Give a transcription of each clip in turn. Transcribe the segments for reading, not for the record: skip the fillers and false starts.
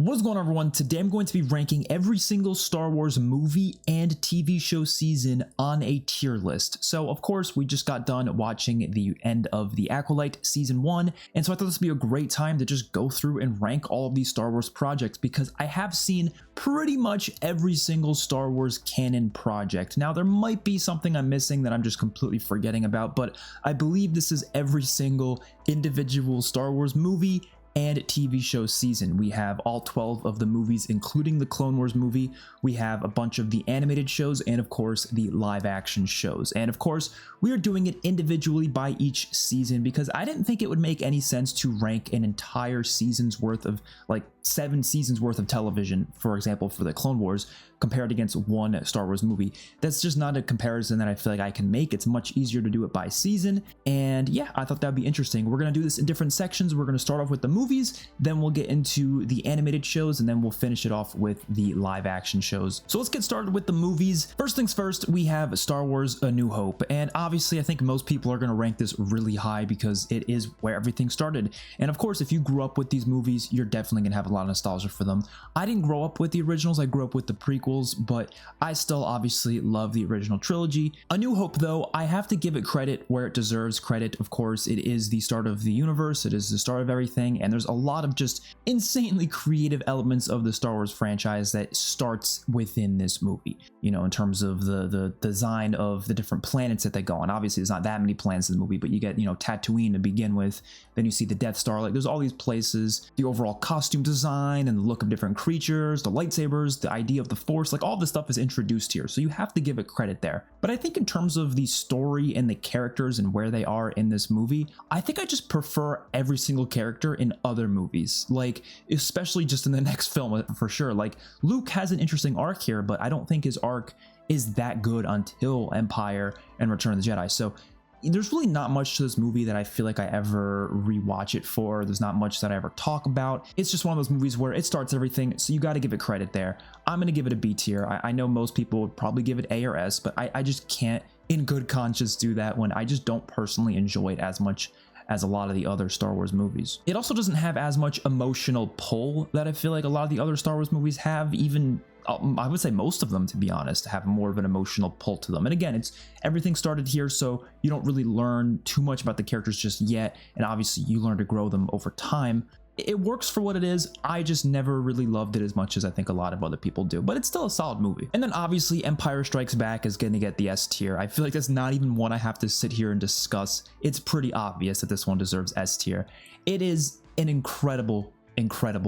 What's going on, everyone? Today I'm going to be ranking every single Star Wars movie and TV show season on a tier list. So of course we just got done watching the end of the Acolyte season 1, and so I thought this would be a great time to just go through and rank all of these Star Wars projects because I have seen pretty much every single Star Wars canon project. Now there might be something I'm missing that I'm just completely forgetting about, but I believe this is every single individual Star Wars movie and TV show season. We have all 12 of the movies, including the Clone Wars movie. We have a bunch of the animated shows and of course the live action shows. And of course we are doing it individually by each season because I didn't think it would make any sense to rank an entire season's worth of, like 7 seasons worth of television, for example, for the Clone Wars, compared against one Star Wars movie. That's just not a comparison that I feel like I can make. It's much easier to do it by season. And yeah, I thought that'd be interesting. We're gonna do this in different sections. We're gonna start off with the movies, then we'll get into the animated shows, and then we'll finish it off with the live action shows. So let's get started with the movies. First things first, we have Star Wars A New Hope. And obviously I think most people are gonna rank this really high because it is where everything started. And of course, if you grew up with these movies, you're definitely gonna have a lot of nostalgia for them. I didn't grow up with the originals, I grew up with the prequels, but I still obviously love the original trilogy. A New Hope, though, I have to give it credit where it deserves credit. Of course, it is the start of the universe, it is the start of everything, and there's a lot of just insanely creative elements of the Star Wars franchise that starts within this movie, you know, in terms of the design of the different planets that they go on. Obviously there's not that many planets in the movie, but you get, you know, Tatooine to begin with, then you see the Death Star. Like, there's all these places, the overall costume design and the look of different creatures, the lightsabers, the idea of the Force, like all this stuff is introduced here, so you have to give it credit there. But I think in terms of the story and the characters and where they are in this movie, I think I just prefer every single character in other movies, like especially just in the next film for sure. Like, Luke has an interesting arc here, but I don't think his arc is that good until Empire and Return of the Jedi. So there's really not much to this movie that I feel like I ever rewatch it for. There's not much that I ever talk about. It's just one of those movies where it starts everything, so you got to give it credit there. I'm gonna give it a B tier. I know most people would probably give it A or S, but I just can't in good conscience do that when I just don't personally enjoy it as much as a lot of the other Star Wars movies. It also doesn't have as much emotional pull that I feel like a lot of the other Star Wars movies have. Even I would say most of them, to be honest, have more of an emotional pull to them. And again, it's everything started here, so you don't really learn too much about the characters just yet, and obviously you learn to grow them over time. It works for what it is. I just never really loved it as much as I think a lot of other people do, but it's still a solid movie. And then obviously Empire Strikes Back is going to get the S tier. I feel like that's not even one I have to sit here and discuss. It's pretty obvious that this one deserves S tier. It is an incredible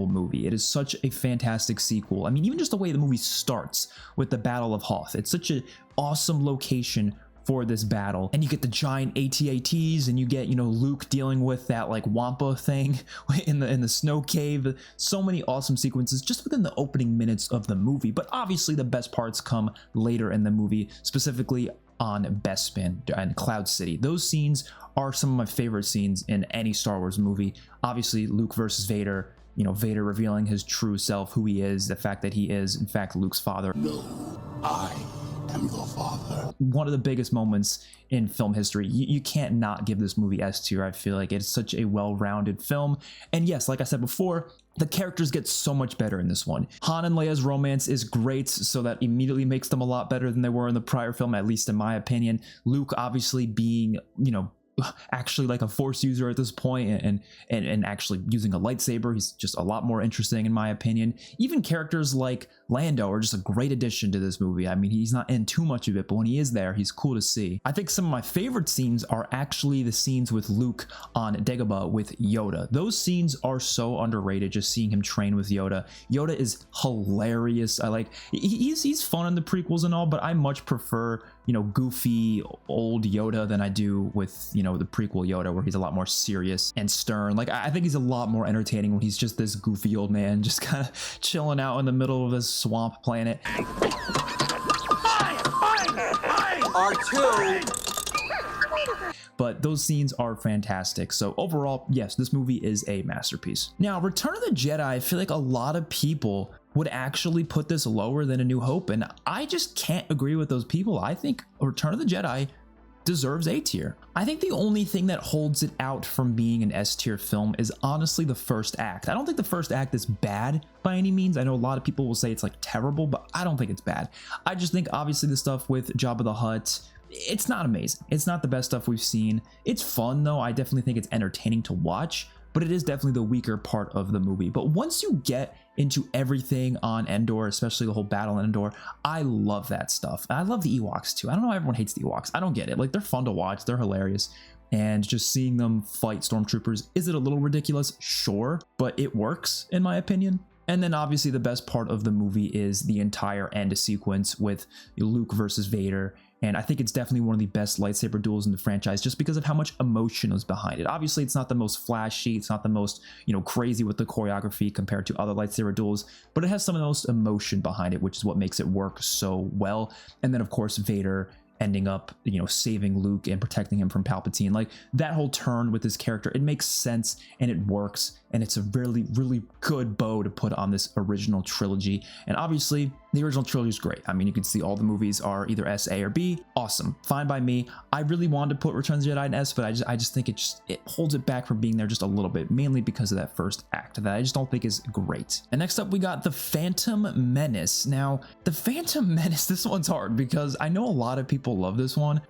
movie. It is such a fantastic sequel. I mean, even just the way the movie starts with the Battle of Hoth, it's such an awesome location for this battle, and you get the giant AT-ATs, and you get, you know, Luke dealing with that like Wampa thing in the snow cave. So many awesome sequences just within the opening minutes of the movie, but obviously the best parts come later in the movie, specifically on Bespin and Cloud City. Those scenes are some of my favorite scenes in any Star Wars movie. Obviously Luke versus Vader, you know, Vader revealing his true self, who he is, the fact that he is in fact Luke's father. No, I am your father. One of the biggest moments in film history. You can't not give this movie S tier. I feel like it's such a well-rounded film. And yes, like I said before, the characters get so much better in this one. Han and Leia's romance is great, so that immediately makes them a lot better than they were in the prior film, at least in my opinion. Luke obviously being, you know, actually like a Force user at this point, and actually using a lightsaber, he's just a lot more interesting in my opinion. Even characters like Lando are just a great addition to this movie. I mean, he's not in too much of it, but when he is there, he's cool to see. I think some of my favorite scenes are actually the scenes with Luke on Dagobah with Yoda. Those scenes are so underrated, just seeing him train with Yoda. Yoda is hilarious. I like, he's fun in the prequels and all, but I much prefer, you know, goofy old Yoda than I do with, you know, the prequel Yoda, where he's a lot more serious and stern. Like, I think he's a lot more entertaining when he's just this goofy old man just kind of chilling out in the middle of this swamp planet. R2. But those scenes are fantastic. So overall, yes, this movie is a masterpiece. Now, Return of the Jedi, I feel like a lot of people would actually put this lower than A New Hope, and I just can't agree with those people. I think Return of the Jedi deserves A tier. I think the only thing that holds it out from being an S tier film is honestly the first act. I don't think the first act is bad by any means. I know a lot of people will say it's like terrible, but I don't think it's bad. I just think obviously the stuff with Jabba the Hutt, it's not amazing. It's not the best stuff we've seen. It's fun though. I definitely think it's entertaining to watch, but it is definitely the weaker part of the movie. But once you get into everything on Endor, especially the whole battle in Endor, I love that stuff. I love the Ewoks too. I don't know why everyone hates the Ewoks. I don't get it. Like, they're fun to watch. They're hilarious. And just seeing them fight stormtroopers, is it a little ridiculous? Sure, but it works in my opinion. And then obviously the best part of the movie is the entire end sequence with Luke versus Vader. And I think it's definitely one of the best lightsaber duels in the franchise just because of how much emotion is behind it. Obviously, it's not the most flashy, it's not the most, crazy with the choreography compared to other lightsaber duels, but it has some of the most emotion behind it, which is what makes it work so well. And then of course, Vader ending up, saving Luke and protecting him from Palpatine. Like, that whole turn with his character, it makes sense and it works. And it's a really, really good bow to put on this original trilogy. And obviously, the original trilogy is great. I mean, you can see all the movies are either S, A, or B. Awesome. Fine by me. I really wanted to put Return of the Jedi in S, but I just think it holds it back from being there just a little bit, mainly because of that first act that I just don't think is great. And next up, we got The Phantom Menace. Now, The Phantom Menace, this one's hard because I know a lot of people love this one.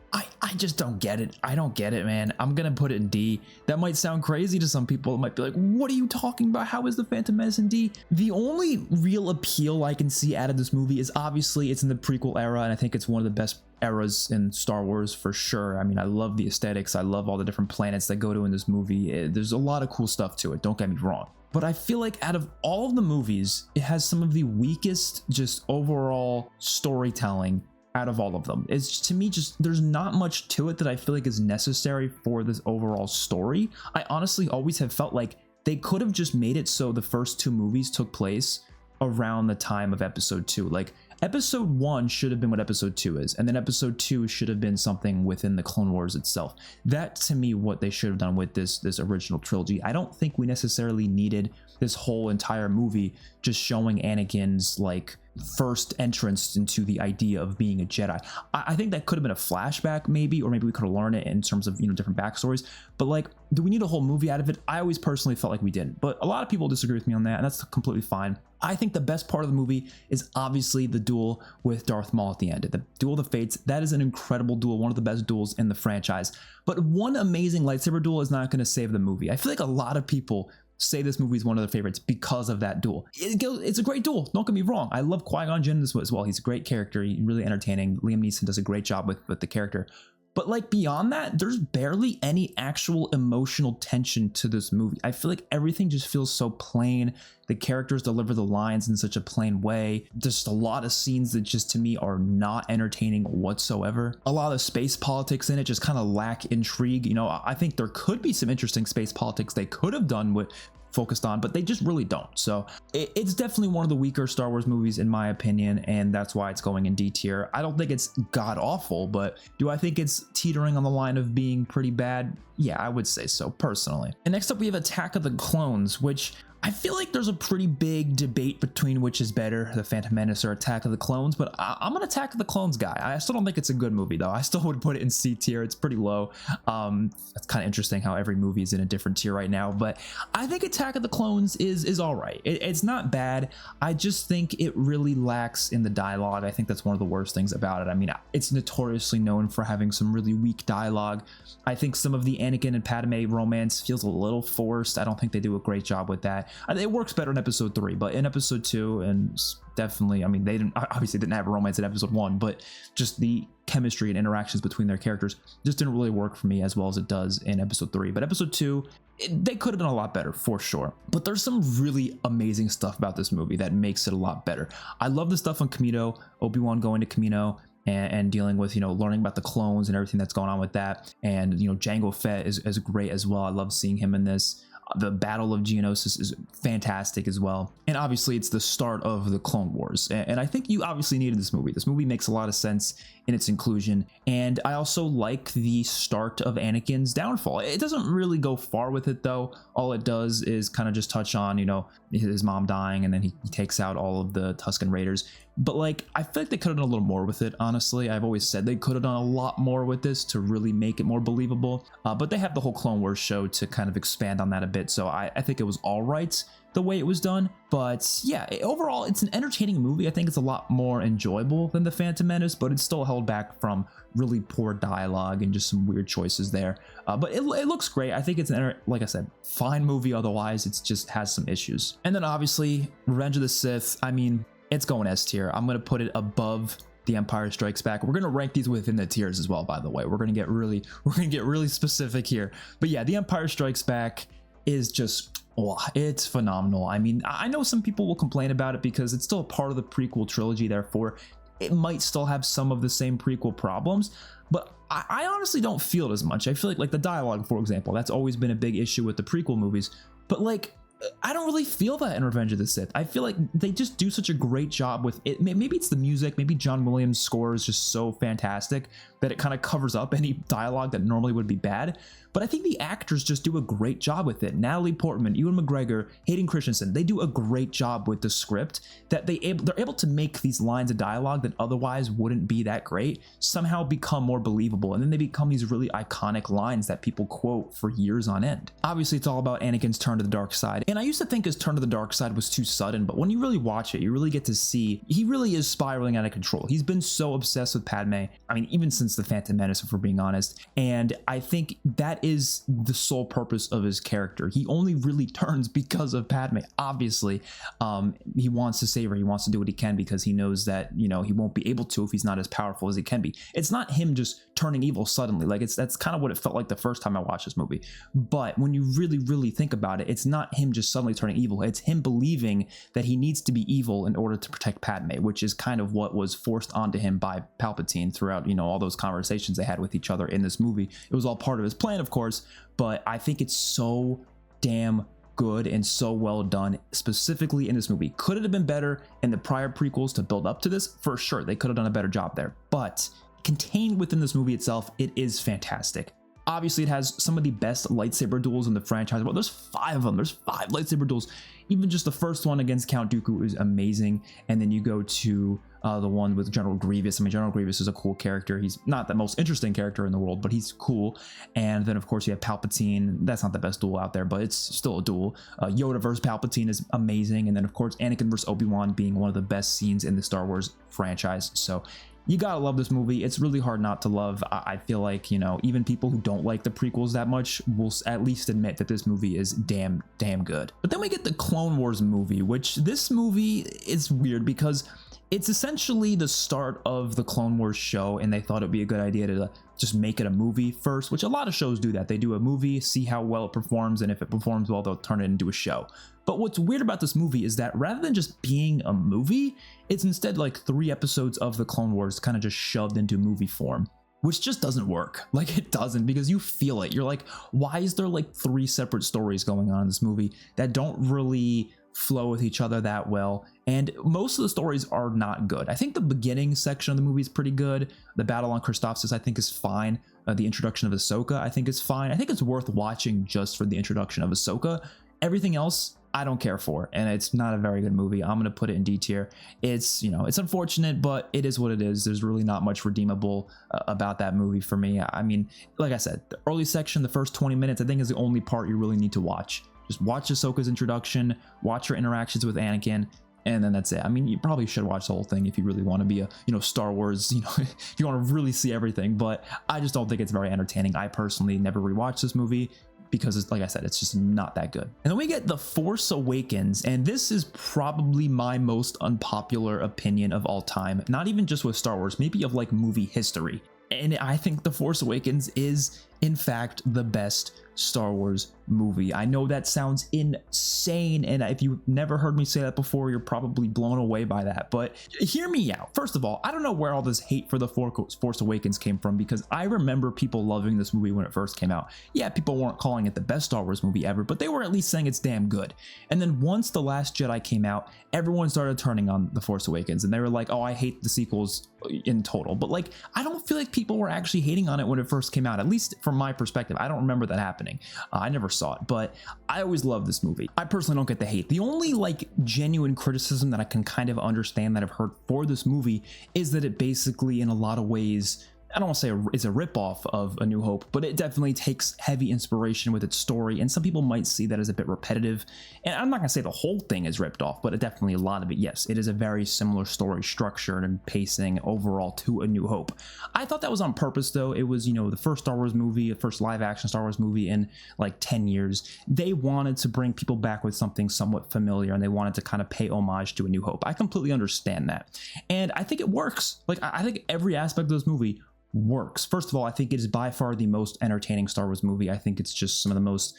I just don't get it. I don't get it, man. I'm gonna put it in D. That might sound crazy to some people. It might be like, what are you talking about? How is The Phantom Menace in D? The only real appeal I can see out of this movie is obviously it's in the prequel era, and I think it's one of the best eras in Star Wars for sure. I mean, I love the aesthetics. I love all the different planets that go to in this movie. There's a lot of cool stuff to it. Don't get me wrong. But I feel like out of all of the movies, it has some of the weakest just overall storytelling out of all of them. It's, to me, just there's not much to it that I feel like is necessary for this overall story. I honestly always have felt like they could have just made it so the first two movies took place around the time of episode 2. Like, episode 1 should have been what episode 2 is, and then episode 2 should have been something within the Clone Wars itself. That, to me, what they should have done with this original trilogy. I don't think we necessarily needed this whole entire movie just showing Anakin's like first entrance into the idea of being a Jedi. I think that could have been a flashback maybe, or maybe we could have learned it in terms of different backstories, but like, do we need a whole movie out of it? I always personally felt like we didn't, but a lot of people disagree with me on that, and that's completely fine. I think the best part of the movie is obviously the duel with Darth Maul at the end. The Duel of the Fates, that is an incredible duel, one of the best duels in the franchise. But one amazing lightsaber duel is not going to save the movie. I feel like a lot of people say this movie is one of their favorites because of that duel. It's a great duel, don't get me wrong. I love Qui-Gon Jinn as well. He's a great character, he's really entertaining. Liam Neeson does a great job with the character. But like, beyond that, there's barely any actual emotional tension to this movie. I feel like everything just feels so plain. The characters deliver the lines in such a plain way. Just a lot of scenes that just, to me, are not entertaining whatsoever. A lot of space politics in it just kind of lack intrigue. I think there could be some interesting space politics they could have done with focused on, but they just really don't. So it's definitely one of the weaker Star Wars movies in my opinion, and that's why it's going in D tier. I don't think it's god awful, but do I think it's teetering on the line of being pretty bad? Yeah, I would say so personally. And next up we have Attack of the Clones, which I feel like there's a pretty big debate between which is better, The Phantom Menace or Attack of the Clones, but I'm an Attack of the Clones guy. I still don't think it's a good movie though. I still would put it in C tier. It's pretty low. That's kind of interesting how every movie is in a different tier right now, but I think Attack of the Clones is all right. It's not bad. I just think it really lacks in the dialogue. I think that's one of the worst things about it. I mean, it's notoriously known for having some really weak dialogue. I think some of the Anakin and Padme romance feels a little forced. I don't think they do a great job with that. It works better in episode 3, but in episode 2, and definitely, I mean, they obviously didn't have a romance in episode 1, but just the chemistry and interactions between their characters just didn't really work for me as well as it does in episode 3. But episode 2, they could have done a lot better for sure. But there's some really amazing stuff about this movie that makes it a lot better. I love the stuff on Kamino, Obi-Wan going to Kamino and dealing with, learning about the clones and everything that's going on with that. And, Jango Fett is great as well. I love seeing him in this. The Battle of Geonosis is fantastic as well. And obviously it's the start of the Clone Wars. And I think you obviously needed this movie. This movie makes a lot of sense in its inclusion. And I also like the start of Anakin's downfall. It doesn't really go far with it though. All it does is kind of just touch on, you know, his mom dying, and then he takes out all of the Tusken Raiders. But like, I feel like they could have done a little more with it, honestly. I've always said they could have done a lot more with this to really make it more believable. But they have the whole Clone Wars show to kind of expand on that a bit. So I think it was all right the way it was done. But yeah, overall, it's an entertaining movie. I think it's a lot more enjoyable than The Phantom Menace, but it's still held back from really poor dialogue and just some weird choices there. But it looks great. I think it's, like I said, fine movie. Otherwise, it just has some issues. And then obviously, Revenge of the Sith. I mean, it's going S tier. I'm going to put it above The Empire Strikes Back. We're going to rank these within the tiers as well, by the way. We're going to get really specific here. But yeah, The Empire Strikes Back is just, oh, it's phenomenal. I mean, I know some people will complain about it because it's still a part of the prequel trilogy, therefore it might still have some of the same prequel problems, but I honestly don't feel it as much. I feel like the dialogue, for example, that's always been a big issue with the prequel movies, but like, I don't really feel that in Revenge of the Sith. I feel like they just do such a great job with it. Maybe it's the music, maybe John Williams' score is just so fantastic that it kind of covers up any dialogue that normally would be bad. But I think the actors just do a great job with it. Natalie Portman, Ewan McGregor, Hayden Christensen, they do a great job with the script that they're able to make these lines of dialogue that otherwise wouldn't be that great somehow become more believable. And then they become these really iconic lines that people quote for years on end. Obviously, it's all about Anakin's turn to the dark side. And I used to think his turn to the dark side was too sudden, but when you really watch it, you really get to see he really is spiraling out of control. He's been so obsessed with Padme. I mean, even since The Phantom Menace, if we're being honest. And I think that is the sole purpose of his character. He only really turns because of Padme. Obviously, he wants to save her. He wants to do what he can because he knows that, you know, he won't be able to if he's not as powerful as he can be. It's not him just turning evil suddenly. Like, that's kind of what it felt like the first time I watched this movie. But when you really think about it, it's not him just suddenly turning evil. It's him believing that he needs to be evil in order to protect Padme, which is kind of what was forced onto him by Palpatine throughout, you know, all those conversations they had with each other in this movie. It was all part of his plan, of course, but I think it's so damn good and so well done, specifically in this movie. Could it have been better in the prior prequels to build up to this? For sure, they could have done a better job there, but contained within this movie itself, it is fantastic. Obviously, it has some of the best lightsaber duels in the franchise. Well, there's 5 of them. There's 5 lightsaber duels. Even just the first one against Count Dooku is amazing. And then you go to the one with General Grievous. I mean, General Grievous is a cool character. He's not the most interesting character in the world, but he's cool. And then, of course, you have Palpatine. That's not the best duel out there, but it's still a duel. Yoda versus Palpatine is amazing. And then, of course, Anakin versus Obi-Wan being one of the best scenes in the Star Wars franchise. So you gotta love this movie. It's really hard not to love. I feel like, you know, even people who don't like the prequels that much will at least admit that this movie is damn good. But then we get the Clone Wars movie, which this movie is weird because it's essentially the start of the Clone Wars show, and they thought it'd be a good idea to just make it a movie first, which a lot of shows do that. They do a movie, see how well it performs, and if it performs well, they'll turn it into a show. But what's weird about this movie is that rather than just being a movie, it's instead like 3 episodes of the Clone Wars kind of just shoved into movie form, which just doesn't work. Like, it doesn't, because you feel it. You're like, why is there like 3 separate stories going on in this movie that don't really flow with each other that well? And most of the stories are not good. I think the beginning section of the movie is pretty good. The battle on Christophsis, I think, is fine. The introduction of Ahsoka, I think, is fine. I think it's worth watching just for the introduction of Ahsoka. Everything else, I don't care for, and it's not a very good movie. I'm gonna put it in D tier. It's, you know, it's unfortunate, but it is what it is. There's really not much redeemable about that movie for me. I mean, like I said, the early section, the first 20 minutes, I think is the only part you really need to watch. Just watch Ahsoka's introduction, watch her interactions with Anakin, and then that's it. I mean, you probably should watch the whole thing if you really want to be a, you know, Star Wars, you know, if you want to really see everything, but I just don't think it's very entertaining. I personally never rewatched this movie, because it's, like I said, it's just not that good. And then we get The Force Awakens, and this is probably my most unpopular opinion of all time, not even just with Star Wars, maybe of like movie history. And I think The Force Awakens is in fact the best Star Wars movie. I know that sounds insane, and if you've never heard me say that before, you're probably blown away by that, but hear me out. First of all, I don't know where all this hate for the Force Awakens came from, because I remember people loving this movie when it first came out. Yeah, people weren't calling it the best Star Wars movie ever, but they were at least saying it's damn good. And then once The Last Jedi came out, everyone started turning on the Force Awakens, and they were like, oh, I hate the sequels in total. But like, I don't feel like people were actually hating on it when it first came out, at least from my perspective. I don't remember that happening. I never saw it, but I always loved this movie. I personally don't get the hate. The only like genuine criticism that I can kind of understand that I've heard for this movie is that it basically, in a lot of ways, I don't want to say it's a ripoff of A New Hope, but it definitely takes heavy inspiration with its story, and some people might see that as a bit repetitive. And I'm not going to say the whole thing is ripped off, but definitely a lot of it, yes. It is a very similar story structure and pacing overall to A New Hope. I thought that was on purpose, though. It was, you know, the first Star Wars movie, the first live-action Star Wars movie in like 10 years. They wanted to bring people back with something somewhat familiar, and they wanted to kind of pay homage to A New Hope. I completely understand that. And I think it works. Like, I think every aspect of this movie works. First of all, I think it is by far the most entertaining Star Wars movie. I think it's just some of the most,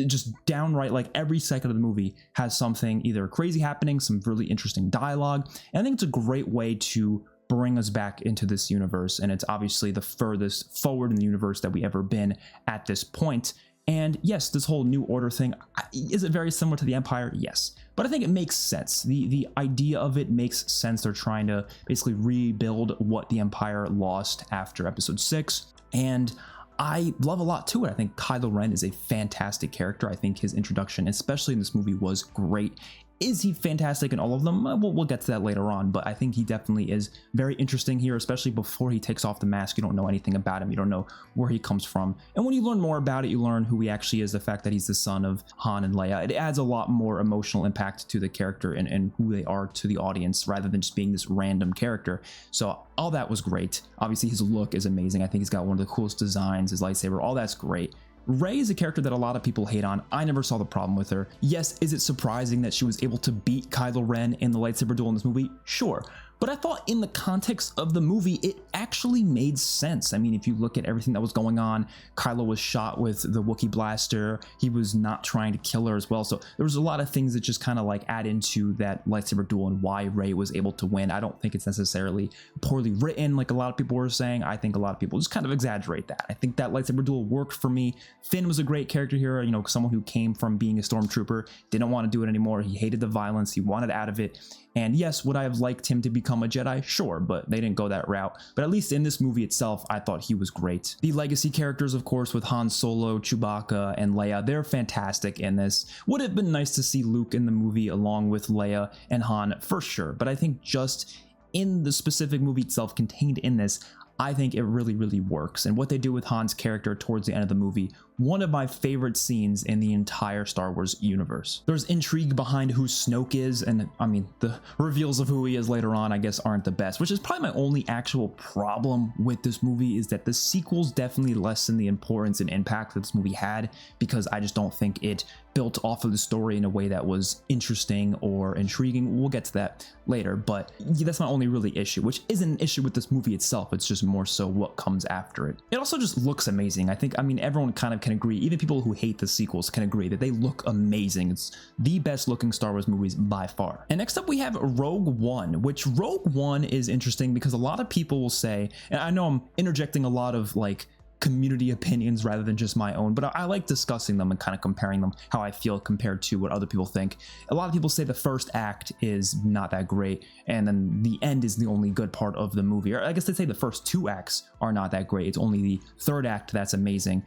just downright, like every second of the movie has something either crazy happening, some really interesting dialogue, and I think it's a great way to bring us back into this universe, and it's obviously the furthest forward in the universe that we ever been at this point. And yes, this whole New Order thing, is it very similar to the Empire? Yes. But I think it makes sense. The idea of it makes sense. They're trying to basically rebuild what the Empire lost after Episode 6. And I love a lot to it. I think Kylo Ren is a fantastic character. I think his introduction, especially in this movie, was great. Is he fantastic in all of them? We'll get to that later on, but I think he definitely is very interesting here, especially before he takes off the mask. You don't know anything about him. You don't know where he comes from. And when you learn more about it, you learn who he actually is, the fact that he's the son of Han and Leia. It adds a lot more emotional impact to the character and who they are to the audience, rather than just being this random character. So all that was great. Obviously, his look is amazing. I think he's got one of the coolest designs, his lightsaber, all that's great. Rey is a character that a lot of people hate on. I never saw the problem with her. Yes, is it surprising that she was able to beat Kylo Ren in the lightsaber duel in this movie? Sure. But I thought in the context of the movie, it actually made sense. I mean, if you look at everything that was going on, Kylo was shot with the Wookiee blaster. He was not trying to kill her as well. So there was a lot of things that just kind of like add into that lightsaber duel and why Rey was able to win. I don't think it's necessarily poorly written like a lot of people were saying. I think a lot of people just kind of exaggerate that. I think that lightsaber duel worked for me. Finn was a great character here, you know, someone who came from being a stormtrooper, didn't want to do it anymore. He hated the violence. He wanted out of it. And yes, would I have liked him to become a Jedi? Sure, but they didn't go that route. But at least in this movie itself, I thought he was great. The legacy characters, of course, with Han Solo, Chewbacca, and Leia, they're fantastic in this. Would have been nice to see Luke in the movie along with Leia and Han, for sure. But I think just in the specific movie itself contained in this, I think it really, really works. And what they do with Han's character towards the end of the movie, one of my favorite scenes in the entire Star Wars universe. There's intrigue behind who Snoke is, and I mean, the reveals of who he is later on, I guess, aren't the best, which is probably my only actual problem with this movie, is that the sequels definitely lessen the importance and impact that this movie had, because I just don't think it built off of the story in a way that was interesting or intriguing. We'll get to that later, but that's my only really issue, which isn't an issue with this movie itself. It's just more so what comes after it. It also just looks amazing. I mean, everyone kind of can agree, even people who hate the sequels can agree that they look amazing. It's the best looking Star Wars movies by far. And next up we have Rogue One, which Rogue One is interesting because a lot of people will say, and I know I'm interjecting a lot of like community opinions rather than just my own, but I like discussing them and kind of comparing them, how I feel compared to what other people think. A lot of people say the first act is not that great, and then the end is the only good part of the movie. Or I guess they say the first two acts are not that great. It's only the third act that's amazing.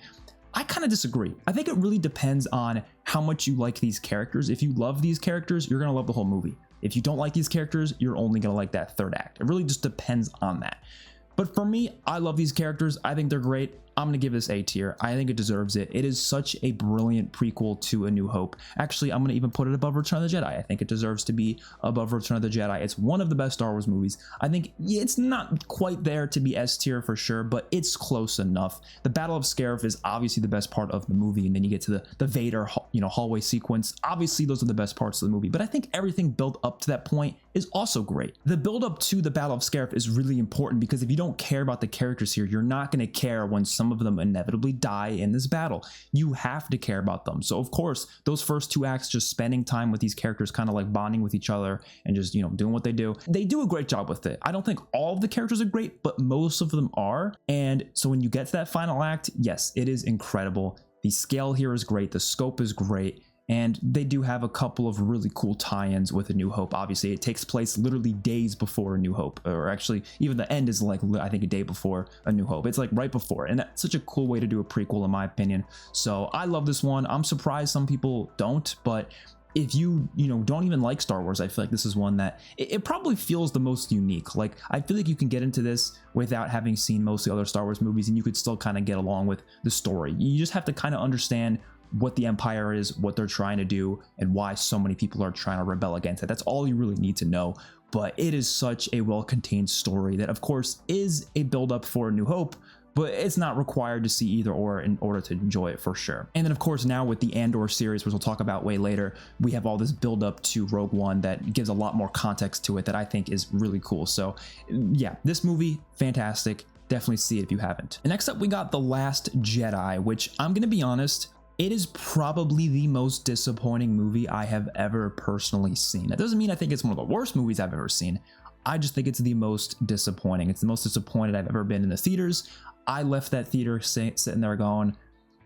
I kind of disagree. I think it really depends on how much you like these characters. If you love these characters, you're going to love the whole movie. If you don't like these characters, you're only going to like that third act. It really just depends on that. But for me, I love these characters. I think they're great. I'm going to give this A tier. I think it deserves it. It is such a brilliant prequel to A New Hope. Actually, I'm going to even put it above Return of the Jedi. I think it deserves to be above Return of the Jedi. It's one of the best Star Wars movies. I think it's not quite there to be S tier for sure, but it's close enough. The Battle of Scarif is obviously the best part of the movie, and then you get to the Vader, hallway sequence. Obviously, those are the best parts of the movie, but I think everything built up to that point is also great. The build up to the Battle of Scarif is really important because if you don't care about the characters here, you're not going to care when some some of them inevitably die in this battle. You have to care about them. So of course, those first 2 acts, just spending time with these characters, kind of like bonding with each other and just, doing what they do a great job with it. I don't think all of the characters are great, but most of them are. And so when you get to that final act, yes, it is incredible. The scale here is great. The scope is great. And they do have a couple of really cool tie-ins with A New Hope. Obviously, it takes place literally days before A New Hope, or actually even the end is like, I think, a day before A New Hope. It's like right before, and that's such a cool way to do a prequel in my opinion. So I love this one. I'm surprised some people don't, but if you don't even like Star Wars, I feel like this is one that it probably feels the most unique. Like, I feel like you can get into this without having seen most of the other Star Wars movies, and you could still kind of get along with the story. You just have to kind of understand what the Empire is, what they're trying to do, and why so many people are trying to rebel against it. That's all you really need to know. But it is such a well-contained story that, of course, is a build-up for A New Hope, but it's not required to see either or in order to enjoy it for sure. And then of course now with the Andor series, which we'll talk about way later, we have all this build up to Rogue One that gives a lot more context to it that I think is really cool. So yeah, this movie, fantastic. Definitely see it if you haven't. And next up we got The Last Jedi, which I'm gonna be honest, it is probably the most disappointing movie I have ever personally seen. That doesn't mean I think it's one of the worst movies I've ever seen. I just think it's the most disappointing. It's the most disappointed I've ever been in the theaters. I left that theater sitting there going,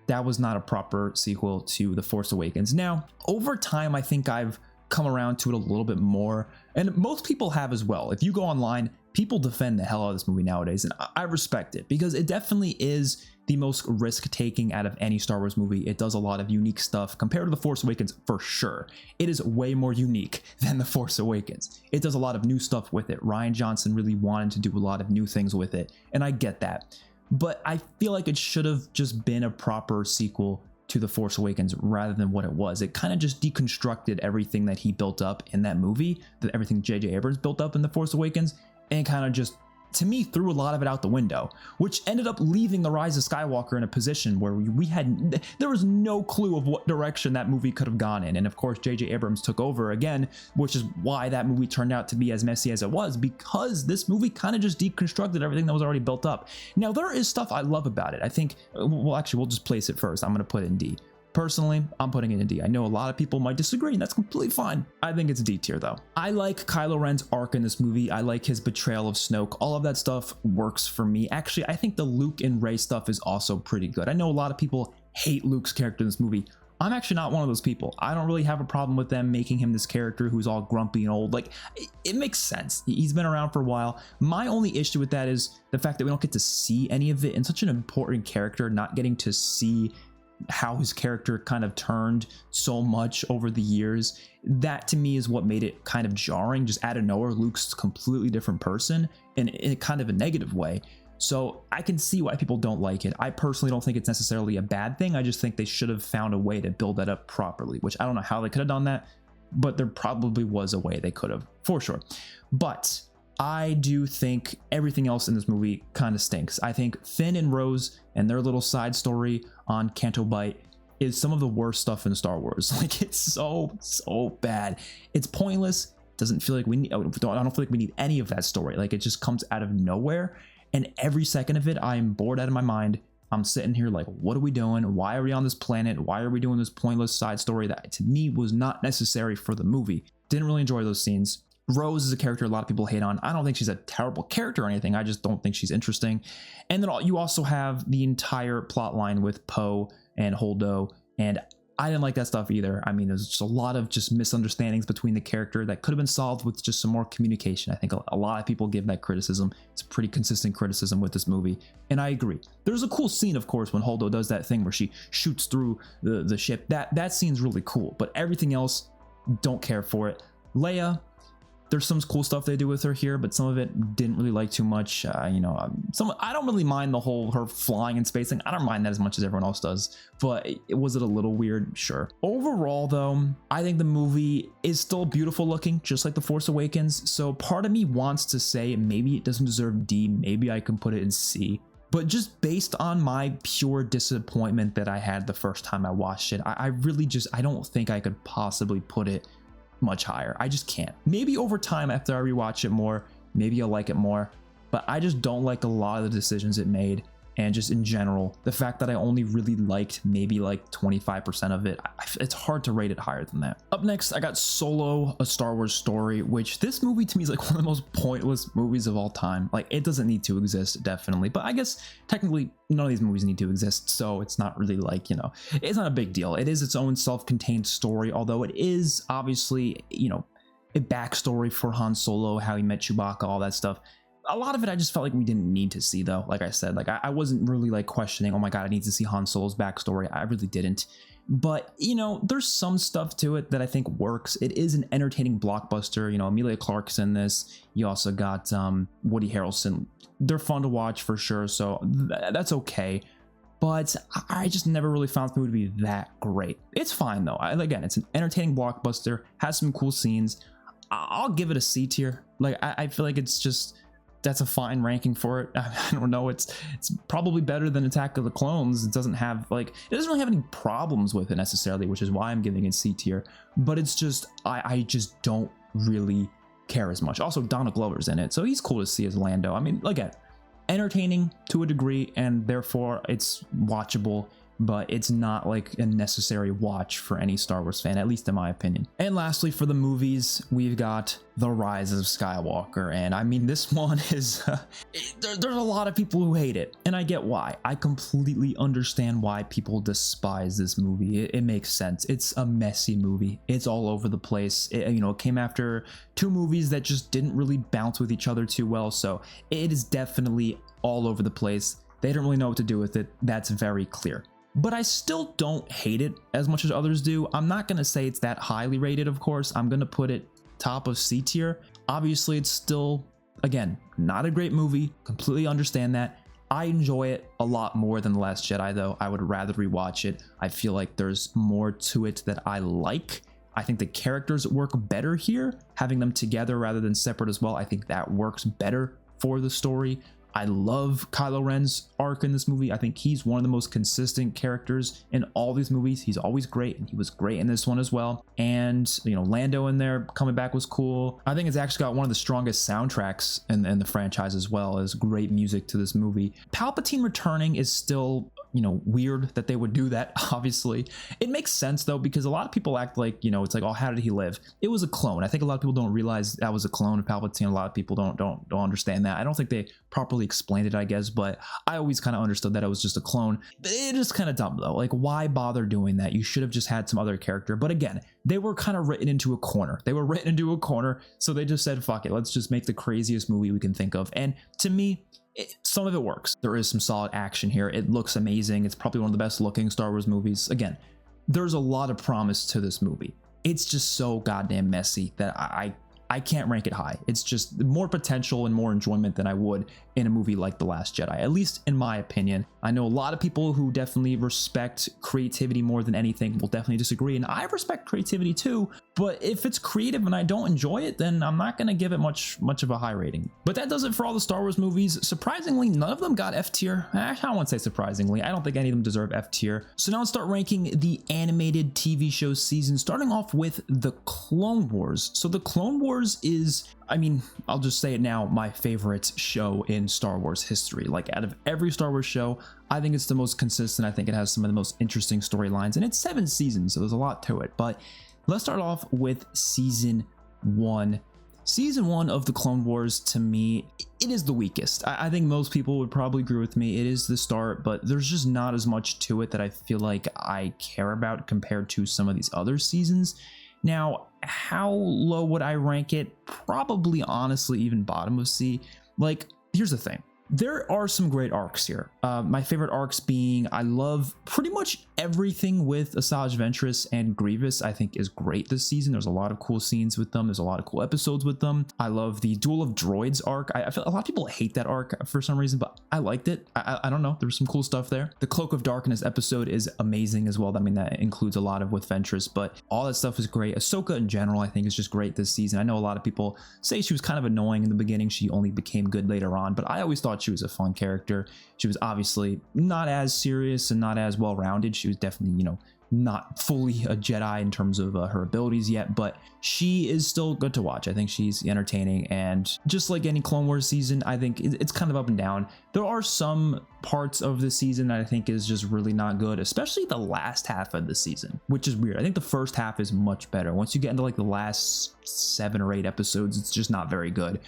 that was not a proper sequel to The Force Awakens. Now, over time, I think I've come around to it a little bit more, and most people have as well. If you go online, people defend the hell out of this movie nowadays, and I respect it because it definitely is the most risk-taking out of any Star Wars movie. It does a lot of unique stuff compared to The Force Awakens for sure. It is way more unique than The Force Awakens. It does a lot of new stuff with it. Rian Johnson really wanted to do a lot of new things with it, and I get that. But I feel like it should have just been a proper sequel to The Force Awakens rather than what it was. It kind of just deconstructed everything that he built up in that movie, that everything J.J. Abrams built up in The Force Awakens, and kind of just, to me, threw a lot of it out the window, which ended up leaving The Rise of Skywalker in a position where there was no clue of what direction that movie could have gone in. And of course, J.J. Abrams took over again, which is why that movie turned out to be as messy as it was, because this movie kind of just deconstructed everything that was already built up. Now, there is stuff I love about it. I think, well, actually, we'll just place it first. I'm going to put it in D. Personally, I'm putting it in D. I know a lot of people might disagree, and that's completely fine. I think it's D tier though. I like Kylo Ren's arc in this movie. I like his betrayal of Snoke. All of that stuff works for me. Actually, I think the Luke and Rey stuff is also pretty good. I know a lot of people hate Luke's character in this movie. I'm actually not one of those people. I don't really have a problem with them making him this character who's all grumpy and old. Like, it makes sense. He's been around for a while. My only issue with that is the fact that we don't get to see any of it, and such an important character, not getting to see how his character kind of turned so much over the years. That to me is what made it kind of jarring. Just out of nowhere, Luke's a completely different person, and in kind of a negative way. So I can see why people don't like it. I personally don't think it's necessarily a bad thing. I just think they should have found a way to build that up properly, which I don't know how they could have done that, but there probably was a way they could have, for sure. But I do think everything else in this movie kind of stinks. I think Finn and Rose and their little side story on Canto Bight is some of the worst stuff in Star Wars. Like, it's so bad. It's pointless. Doesn't feel like we need, I don't feel like we need any of that story. Like, it just comes out of nowhere. And every second of it, I am bored out of my mind. I'm sitting here like, what are we doing? Why are we on this planet? Why are we doing this pointless side story that to me was not necessary for the movie? Didn't really enjoy those scenes. Rose is a character a lot of people hate on. I don't think she's a terrible character or anything. I just don't think she's interesting. And then you also have the entire plot line with Poe and Holdo, and I didn't like that stuff either. I mean, there's just a lot of just misunderstandings between the character that could have been solved with just some more communication. I think a lot of people give that criticism. It's a pretty consistent criticism with this movie, and I agree. There's a cool scene, of course, when Holdo does that thing where she shoots through the ship. That scene's really cool, but everything else, don't care for it. Leia, there's some cool stuff they do with her here, but some of it didn't really like too much. I don't really mind the whole her flying in space thing. I don't mind that as much as everyone else does, but was it a little weird? Sure. Overall though, I think the movie is still beautiful looking, just like The Force Awakens. So part of me wants to say maybe it doesn't deserve D, maybe I can put it in C. But just based on my pure disappointment that I had the first time I watched it, I don't think I could possibly put it much higher. I just can't. Maybe over time after I rewatch it more, maybe I'll like it more, but I just don't like a lot of the decisions it made. and just in general, the fact that I only really liked maybe like 25% of it, it's hard to rate it higher than that. Up next, I got Solo, A Star Wars Story, which this movie to me is like one of the most pointless movies of all time. Like, it doesn't need to exist, definitely, but I guess technically none of these movies need to exist, so it's not really like, you know, it's not a big deal. It is its own self-contained story, although it is obviously, you know, a backstory for Han Solo, how he met Chewbacca, all that stuff. A lot of it I just felt like we didn't need to see, though. Like I said, like I wasn't really like questioning, oh my god, I need to see Han Solo's backstory. I really didn't. But, you know, there's some stuff to it that I think works. It is an entertaining blockbuster. You know, Emilia Clarke's in this. You also got Woody Harrelson. They're fun to watch for sure, so that's okay. But I just never really found the movie to be that great. It's fine, though. Again, it's an entertaining blockbuster, has some cool scenes. I'll give it a C tier. Like, I feel like it's just... that's a fine ranking for it. I don't know. It's probably better than Attack of the Clones. It doesn't really have any problems with it necessarily, which is why I'm giving it C tier. But it's just, I just don't really care as much. Also, Donald Glover's in it, so he's cool to see as Lando. I mean, again, entertaining to a degree, and therefore it's watchable, but it's not like a necessary watch for any Star Wars fan, at least in my opinion. And lastly, for the movies, we've got The Rise of Skywalker, and I mean, this one is there's a lot of people who hate it, and I get why. I completely understand why people despise this movie. It makes sense. It's a messy movie. It's all over the place. It came after two movies that just didn't really bounce with each other too well, so it is definitely all over the place. They don't really know what to do with it. That's very clear. But I still don't hate it as much as others do. I'm not going to say it's that highly rated, of course. I'm going to put it top of C tier. Obviously, it's still, again, not a great movie. Completely understand that. I enjoy it a lot more than The Last Jedi, though. I would rather rewatch it. I feel like there's more to it that I like. I think the characters work better here, having them together rather than separate as well. I think that works better for the story. I love Kylo Ren's arc in this movie. I think he's one of the most consistent characters in all these movies. He's always great, and he was great in this one as well. And, you know, Lando in there coming back was cool. I think it's actually got one of the strongest soundtracks in the franchise as well, as great music to this movie. Palpatine returning is still, you know, weird that they would do that, obviously. It makes sense, though, because a lot of people act like, you know, it's like, oh, how did he live? It was a clone. I think a lot of people don't realize that was a clone of Palpatine. A lot of people don't understand that. I don't think they properly explained it, I guess, but I always kind of understood that it was just a clone. It is kind of dumb, though. Like, why bother doing that? You should have just had some other character. But again, they were kind of written into a corner. So they just said, fuck it, let's just make the craziest movie we can think of. And to me, some of it works. There is some solid action here. It looks amazing. It's probably one of the best looking Star Wars movies. Again, there's a lot of promise to this movie. It's just so goddamn messy that I can't rank it high. It's just more potential and more enjoyment than I would in a movie like The Last Jedi, at least in my opinion. I know a lot of people who definitely respect creativity more than anything will definitely disagree, and I respect creativity too, but if it's creative and I don't enjoy it, then I'm not going to give it much of a high rating. But that does it for all the Star Wars movies. Surprisingly, none of them got F tier. I don't want to say surprisingly. I don't think any of them deserve F tier. So now let's start ranking the animated TV show season, starting off with The Clone Wars. So The Clone Wars is, I mean, I'll just say it now, my favorite show in Star Wars history. Like, out of every Star Wars show, I think it's the most consistent. I think it has some of the most interesting storylines, and it's 7 seasons, so there's a lot to it. But let's start off with season 1. Season 1 of The Clone Wars, to me, it is the weakest. I think most people would probably agree with me. It is the start, but there's just not as much to it that I feel like I care about compared to some of these other seasons. Now, how low would I rank it? Probably, honestly, even bottom of C. Like, here's the thing. There are some great arcs here. My favorite arcs being, I love pretty much everything with Asajj Ventress and Grievous. I think is great this season. There's a lot of cool scenes with them. There's a lot of cool episodes with them. I love the Duel of Droids arc. I feel a lot of people hate that arc for some reason, but I liked it. I don't know. There's some cool stuff there. The Cloak of Darkness episode is amazing as well. I mean, that includes a lot of with Ventress, but all that stuff is great. Ahsoka in general, I think, is just great this season. I know a lot of people say she was kind of annoying in the beginning. She only became good later on, but I always thought she was a fun character. She was obviously not as serious and not as well-rounded. She was definitely, you know, not fully a Jedi in terms of her abilities yet, but she is still good to watch. I think she's entertaining, and just like any Clone Wars season, I think it's kind of up and down. There are some parts of the season that I think is just really not good, especially the last half of the season, which is weird. I think the first half is much better. Once you get into like the last 7 or 8 episodes, it's just not very good.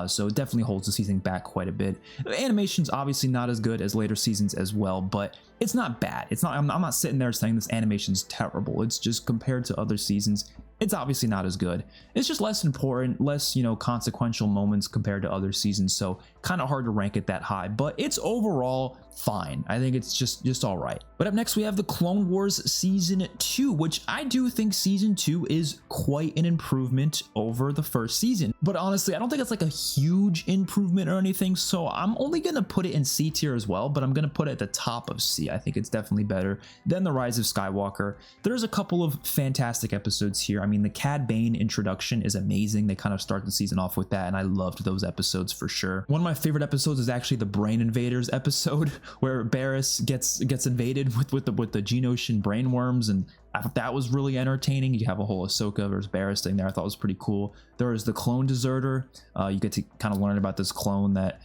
So it definitely holds the season back quite a bit. The animation's obviously not as good as later seasons as well, but it's not bad. It's not, I'm not sitting there saying this animation's terrible. It's just compared to other seasons, it's obviously not as good. It's just less important, less, you know, consequential moments compared to other seasons, so kind of hard to rank it that high, but it's overall fine. I think it's just all right. But up next we have the Clone Wars Season 2, which I do think Season 2 is quite an improvement over the first season. But honestly, I don't think it's like a huge improvement or anything, so I'm only gonna put it in C tier as well, but I'm gonna put it at the top of C. I think it's definitely better than the Rise of Skywalker. There's a couple of fantastic episodes here. I mean, the Cad Bane introduction is amazing. They kind of start the season off with that, and I loved those episodes for sure. One of my favorite episodes is actually the Brain Invaders episode, where Barriss gets invaded with the Geonosian brain worms, and I thought that was really entertaining. You have a whole Ahsoka versus Barriss thing there. I thought was pretty cool. There is the clone deserter. You get to kind of learn about this clone that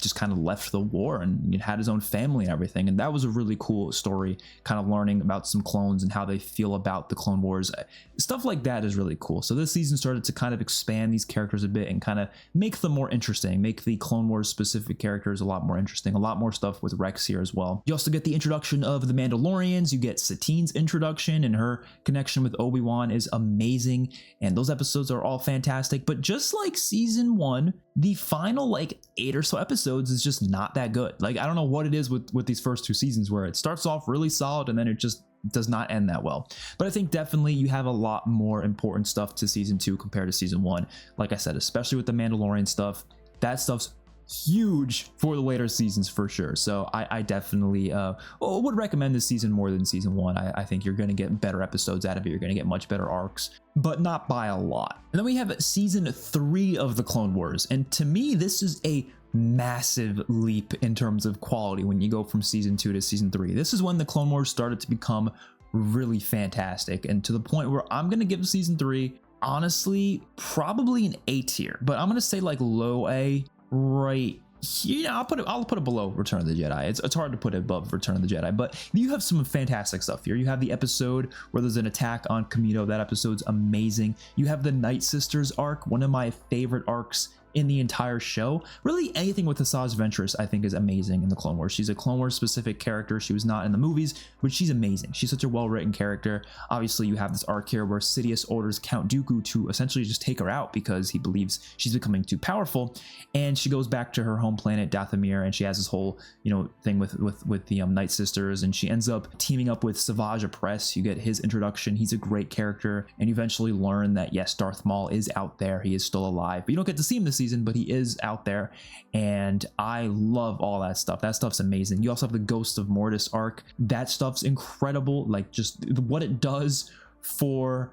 just kind of left the war and had his own family and everything, and that was a really cool story, kind of learning about some clones and how they feel about the Clone Wars. Stuff like that is really cool. So this season started to kind of expand these characters a bit and kind of make them more interesting, make the Clone Wars specific characters a lot more interesting. A lot more stuff with Rex here as well. You also get the introduction of the Mandalorians. You get Satine's introduction, and her connection with Obi-Wan is amazing, and those episodes are all fantastic. But just like season 1, the final like 8 or so episodes is just not that good. Like, I don't know what it is with these first 2 seasons, where it starts off really solid and then it just does not end that well. But I think definitely you have a lot more important stuff to season 2 compared to season 1. Like I said, especially with the Mandalorian stuff, that stuff's huge for the later seasons for sure. So I definitely would recommend this season more than season 1. I think you're going to get better episodes out of it. You're going to get much better arcs, but not by a lot. And then we have season 3 of the Clone Wars, and to me this is a massive leap in terms of quality when you go from season 2 to season 3. This is when the Clone Wars started to become really fantastic, and to the point where I'm going to give season 3 honestly probably an A tier, but I'm going to say like low A right here. I'll put it below Return of the Jedi. It's hard to put it above Return of the Jedi, but you have some fantastic stuff here. You have the episode where there's an attack on Kamino. That episode's amazing. You have the Night Sisters arc, one of my favorite arcs in the entire show. Really anything with Asajj Ventress I think is amazing in the Clone Wars. She's a Clone Wars specific character. She was not in the movies, but she's amazing. She's such a well-written character. Obviously you have this arc here where Sidious orders Count Dooku to essentially just take her out because he believes she's becoming too powerful, and she goes back to her home planet Dathomir, and she has this whole, you know, thing with the Night Sisters, and she ends up teaming up with Savage Opress. You get his introduction. He's a great character, and you eventually learn that yes, Darth Maul is out there. He is still alive, but you don't get to see him this season, but he is out there, and I love all that stuff. That stuff's amazing. You also have the Ghost of Mortis arc. That stuff's incredible, like just what it does for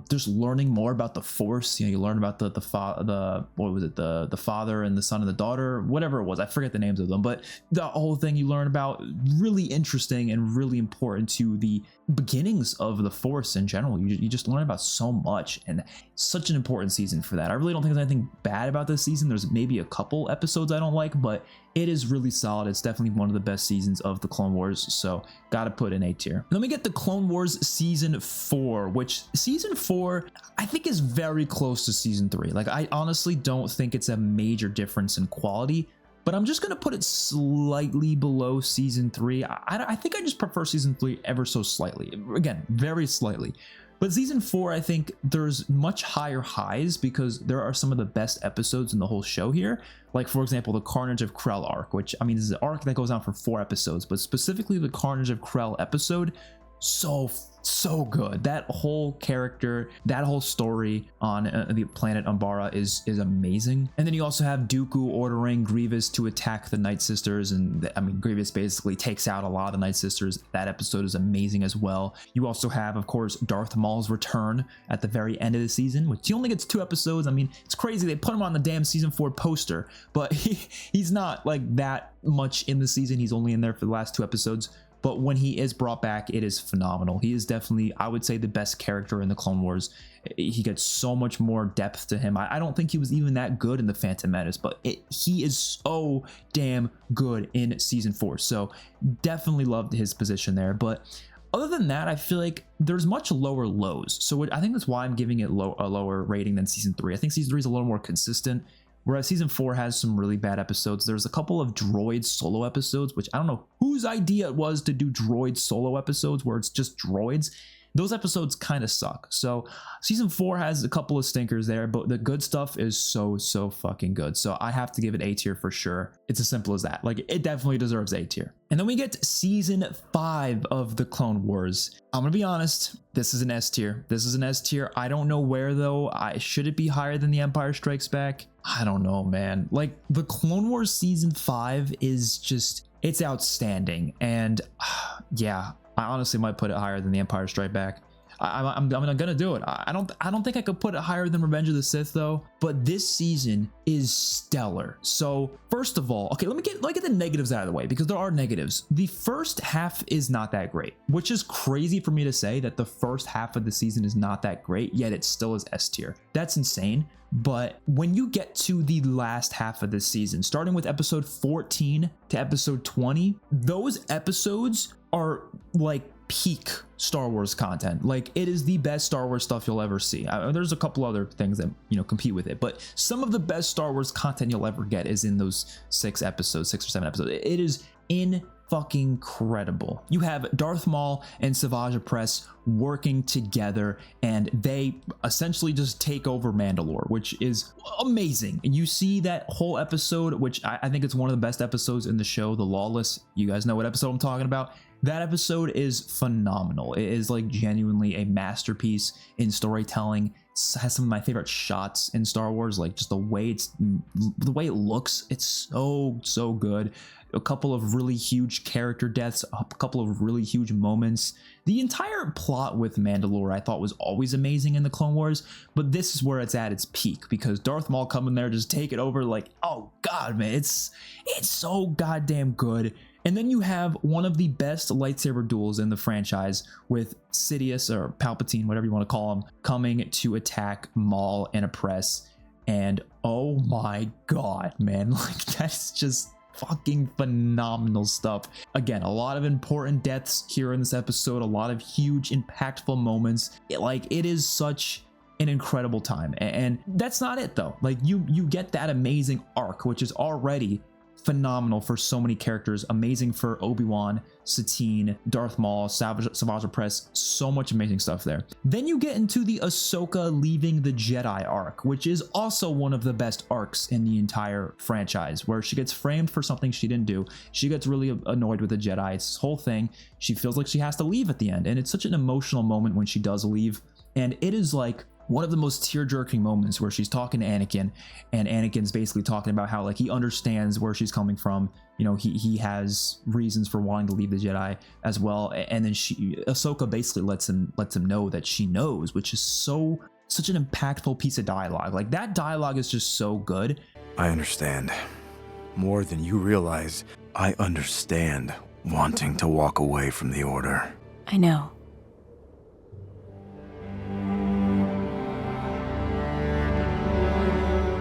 just learning more about the Force. You know, you learn about the father and the son and the daughter, whatever it was. I forget the names of them, but the whole thing you learn about, really interesting and really important to the beginnings of the Force in general. You just learn about so much, and such an important season for that. I really don't think there's anything bad about this season. There's maybe a couple episodes I don't like, but it is really solid. It's definitely one of the best seasons of the Clone Wars, so gotta put in A tier. Then we get the Clone Wars season 4, which season 4 I think is very close to season 3. Like, I honestly don't think it's a major difference in quality, but I'm just gonna put it slightly below season 3. I think I just prefer season 3 ever so slightly. Again, very slightly. But season 4, I think there's much higher highs because there are some of the best episodes in the whole show here. Like, for example, the Carnage of Krell arc, which, I mean, this is an arc that goes on for 4 episodes, but specifically the Carnage of Krell episode, so good. That whole character, that whole story on the planet Umbara is amazing. And then you also have Dooku ordering Grievous to attack the Night Sisters, and I mean, Grievous basically takes out a lot of the Night Sisters. That episode is amazing as well. You also have, of course, Darth Maul's return at the very end of the season, which he only gets 2 episodes. I mean, it's crazy they put him on the damn season 4 poster, but he's not like that much in the season. He's only in there for the last 2 episodes. but when he is brought back, it is phenomenal. He is definitely, I would say, the best character in the Clone Wars. He gets so much more depth to him. I don't think he was even that good in the Phantom Menace, but he is so damn good in season 4. So definitely loved his position there. But other than that, I feel like there's much lower lows. So I think that's why I'm giving it a lower rating than season 3. I think season 3 is a little more consistent, whereas season 4 has some really bad episodes. There's a couple of droid solo episodes, which I don't know whose idea it was to do droid solo episodes where it's just droids. Those episodes kind of suck. So season 4 has a couple of stinkers there, but the good stuff is so fucking good. So I have to give it A tier for sure. It's as simple as that. Like, it definitely deserves A tier. And then we get to season 5 of the Clone Wars. I'm gonna be honest, this is an S tier. This is an S tier. I don't know where though. Should it be higher than The Empire Strikes Back? I don't know, man. Like, the Clone Wars season 5 is just, it's outstanding. And yeah, I honestly might put it higher than The Empire Strikes Back. I'm gonna do it. I don't think I could put it higher than Revenge of the Sith though. But this season is stellar. So first of all, okay, let me get the negatives out of the way, because there are negatives. The first half is not that great, which is crazy for me to say that the first half of the season is not that great, yet it still is S tier. That's insane. But when you get to the last half of the season, starting with episode 14 to episode 20, those episodes are like peak Star Wars content. Like, it is the best Star Wars stuff you'll ever see. There's a couple other things that, you know, compete with it, but some of the best Star Wars content you'll ever get is in those 6 or 7 episodes. It is fucking incredible. You have Darth Maul and Savage Opress working together, and they essentially just take over Mandalore, which is amazing. And you see that whole episode, which I think it's one of the best episodes in the show, The Lawless. You guys know what episode I'm talking about. That episode is phenomenal. It is like genuinely a masterpiece in storytelling. It has some of my favorite shots in Star Wars, like just the way it looks. It's so good. A couple of really huge character deaths, a couple of really huge moments. The entire plot with Mandalore I thought was always amazing in the Clone Wars, but this is where it's at its peak, because Darth Maul coming there, just take it over, like, oh god, man, it's so goddamn good. And then you have one of the best lightsaber duels in the franchise with Sidious, or Palpatine, whatever you want to call him, coming to attack Maul and Opress. And oh my god, man, like, that's just fucking phenomenal stuff. Again, a lot of important deaths here in this episode, a lot of huge impactful moments. It is such an incredible time. And that's not it though. Like, you get that amazing arc, which is already phenomenal for so many characters. Amazing for Obi-Wan, Satine, Darth Maul, Savage Opress. So much amazing stuff there. Then you get into the Ahsoka leaving the Jedi arc, which is also one of the best arcs in the entire franchise, where she gets framed for something she didn't do. She gets really annoyed with the Jedi. It's this whole thing. She feels like she has to leave at the end, and it's such an emotional moment when she does leave. And it is like one of the most tear-jerking moments, where she's talking to Anakin, and Anakin's basically talking about how, like, he understands where she's coming from. You know, he has reasons for wanting to leave the Jedi as well. And then Ahsoka basically lets him know that she knows, which is such an impactful piece of dialogue. Like, that dialogue is just so good. I understand. More than you realize, I understand wanting to walk away from the Order. I know.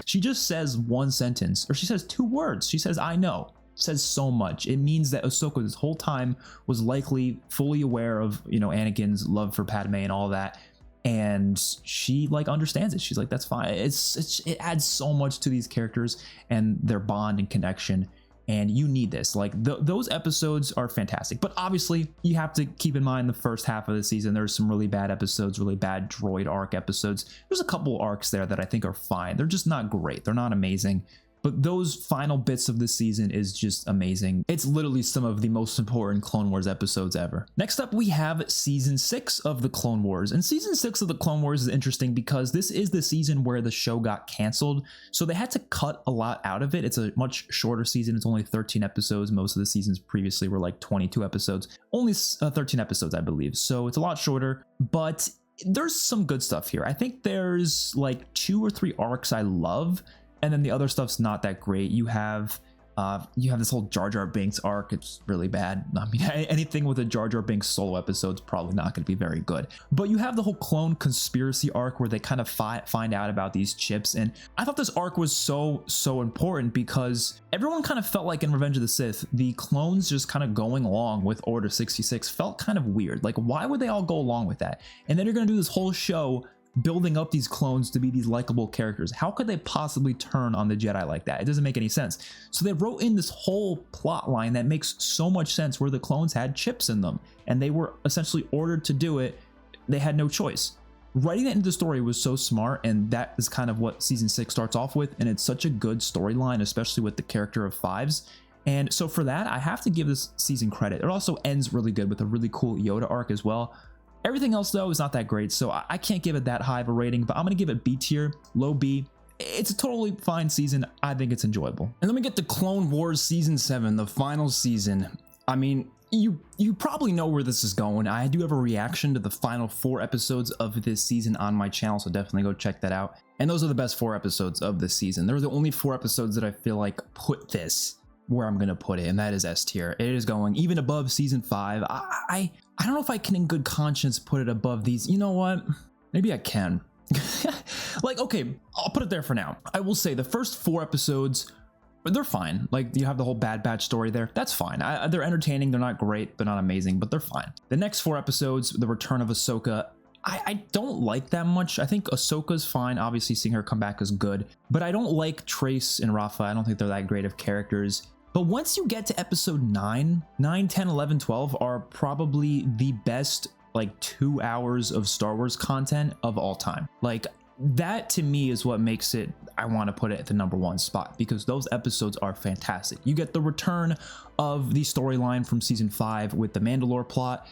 She just says one sentence, or she says 2 words. She says, I know. Says so much. It means that Ahsoka this whole time was likely fully aware of, you know, Anakin's love for Padme and all that. And she, like, understands it. She's like, that's fine. It adds so much to these characters and their bond and connection. And you need this. Like, those episodes are fantastic. But obviously, you have to keep in mind the first half of the season. There's some really bad episodes, really bad droid arc episodes. There's a couple arcs there that I think are fine. They're just not great. They're not amazing. But those final bits of the season is just amazing. It's literally some of the most important Clone Wars episodes ever. Next up, we have season 6 of the Clone Wars. And season 6 of the Clone Wars is interesting because this is the season where the show got canceled. So they had to cut a lot out of it. It's a much shorter season. It's only 13 episodes. Most of the seasons previously were like 22 episodes. Only 13 episodes, I believe. So it's a lot shorter, but there's some good stuff here. I think there's like 2 or 3 arcs I love. And then the other stuff's not that great. You have You have this whole Jar Jar Binks arc. It's really bad. I mean, anything with a Jar Jar Binks solo episode is probably not going to be very good. But you have the whole clone conspiracy arc where they kind of find out about these chips. And I thought this arc was so important because everyone kind of felt like in Revenge of the Sith, the clones just kind of going along with Order 66 felt kind of weird. Like, why would they all go along with that? And then you're going to do this whole show building up these clones to be these likable characters. How could they possibly turn on the Jedi like that? It doesn't make any sense. So they wrote in this whole plot line that makes so much sense where the clones had chips in them and they were essentially ordered to do it. They had no choice. Writing that into the story was so smart, and that is kind of what season 6 starts off with, and it's such a good storyline, especially with the character of Fives. And so for that, I have to give this season credit. It also ends really good with a really cool Yoda arc as well. Everything else, though, is not that great, so I can't give it that high of a rating, but I'm going to give it B tier, low B. It's a totally fine season. I think it's enjoyable. And let me get to Clone Wars Season 7, the final season. I mean, you probably know where this is going. I do have a reaction to the final 4 episodes of this season on my channel, so definitely go check that out. And those are the best 4 episodes of this season. They're the only 4 episodes that I feel like put this where I'm gonna put it, and that is S tier. It is going even above season 5. I don't know if I can in good conscience put it above these. You know what? Maybe I can. Like, okay, I'll put it there for now. I will say the first 4 episodes, they're fine. Like, you have the whole Bad Batch story there. That's fine. They're entertaining. They're not great. They're not amazing, but they're fine. The next 4 episodes, the return of Ahsoka, I don't like that much. I think Ahsoka's fine. Obviously, seeing her come back is good, but I don't like Trace and Rafa. I don't think they're that great of characters. But once you get to episode 9, 10, 11, 12 are probably the best, like, 2 hours of Star Wars content of all time. Like, that to me is what makes it, I want to put it at the #1 spot, because those episodes are fantastic. You get the return of the storyline from season 5 with the Mandalore plot,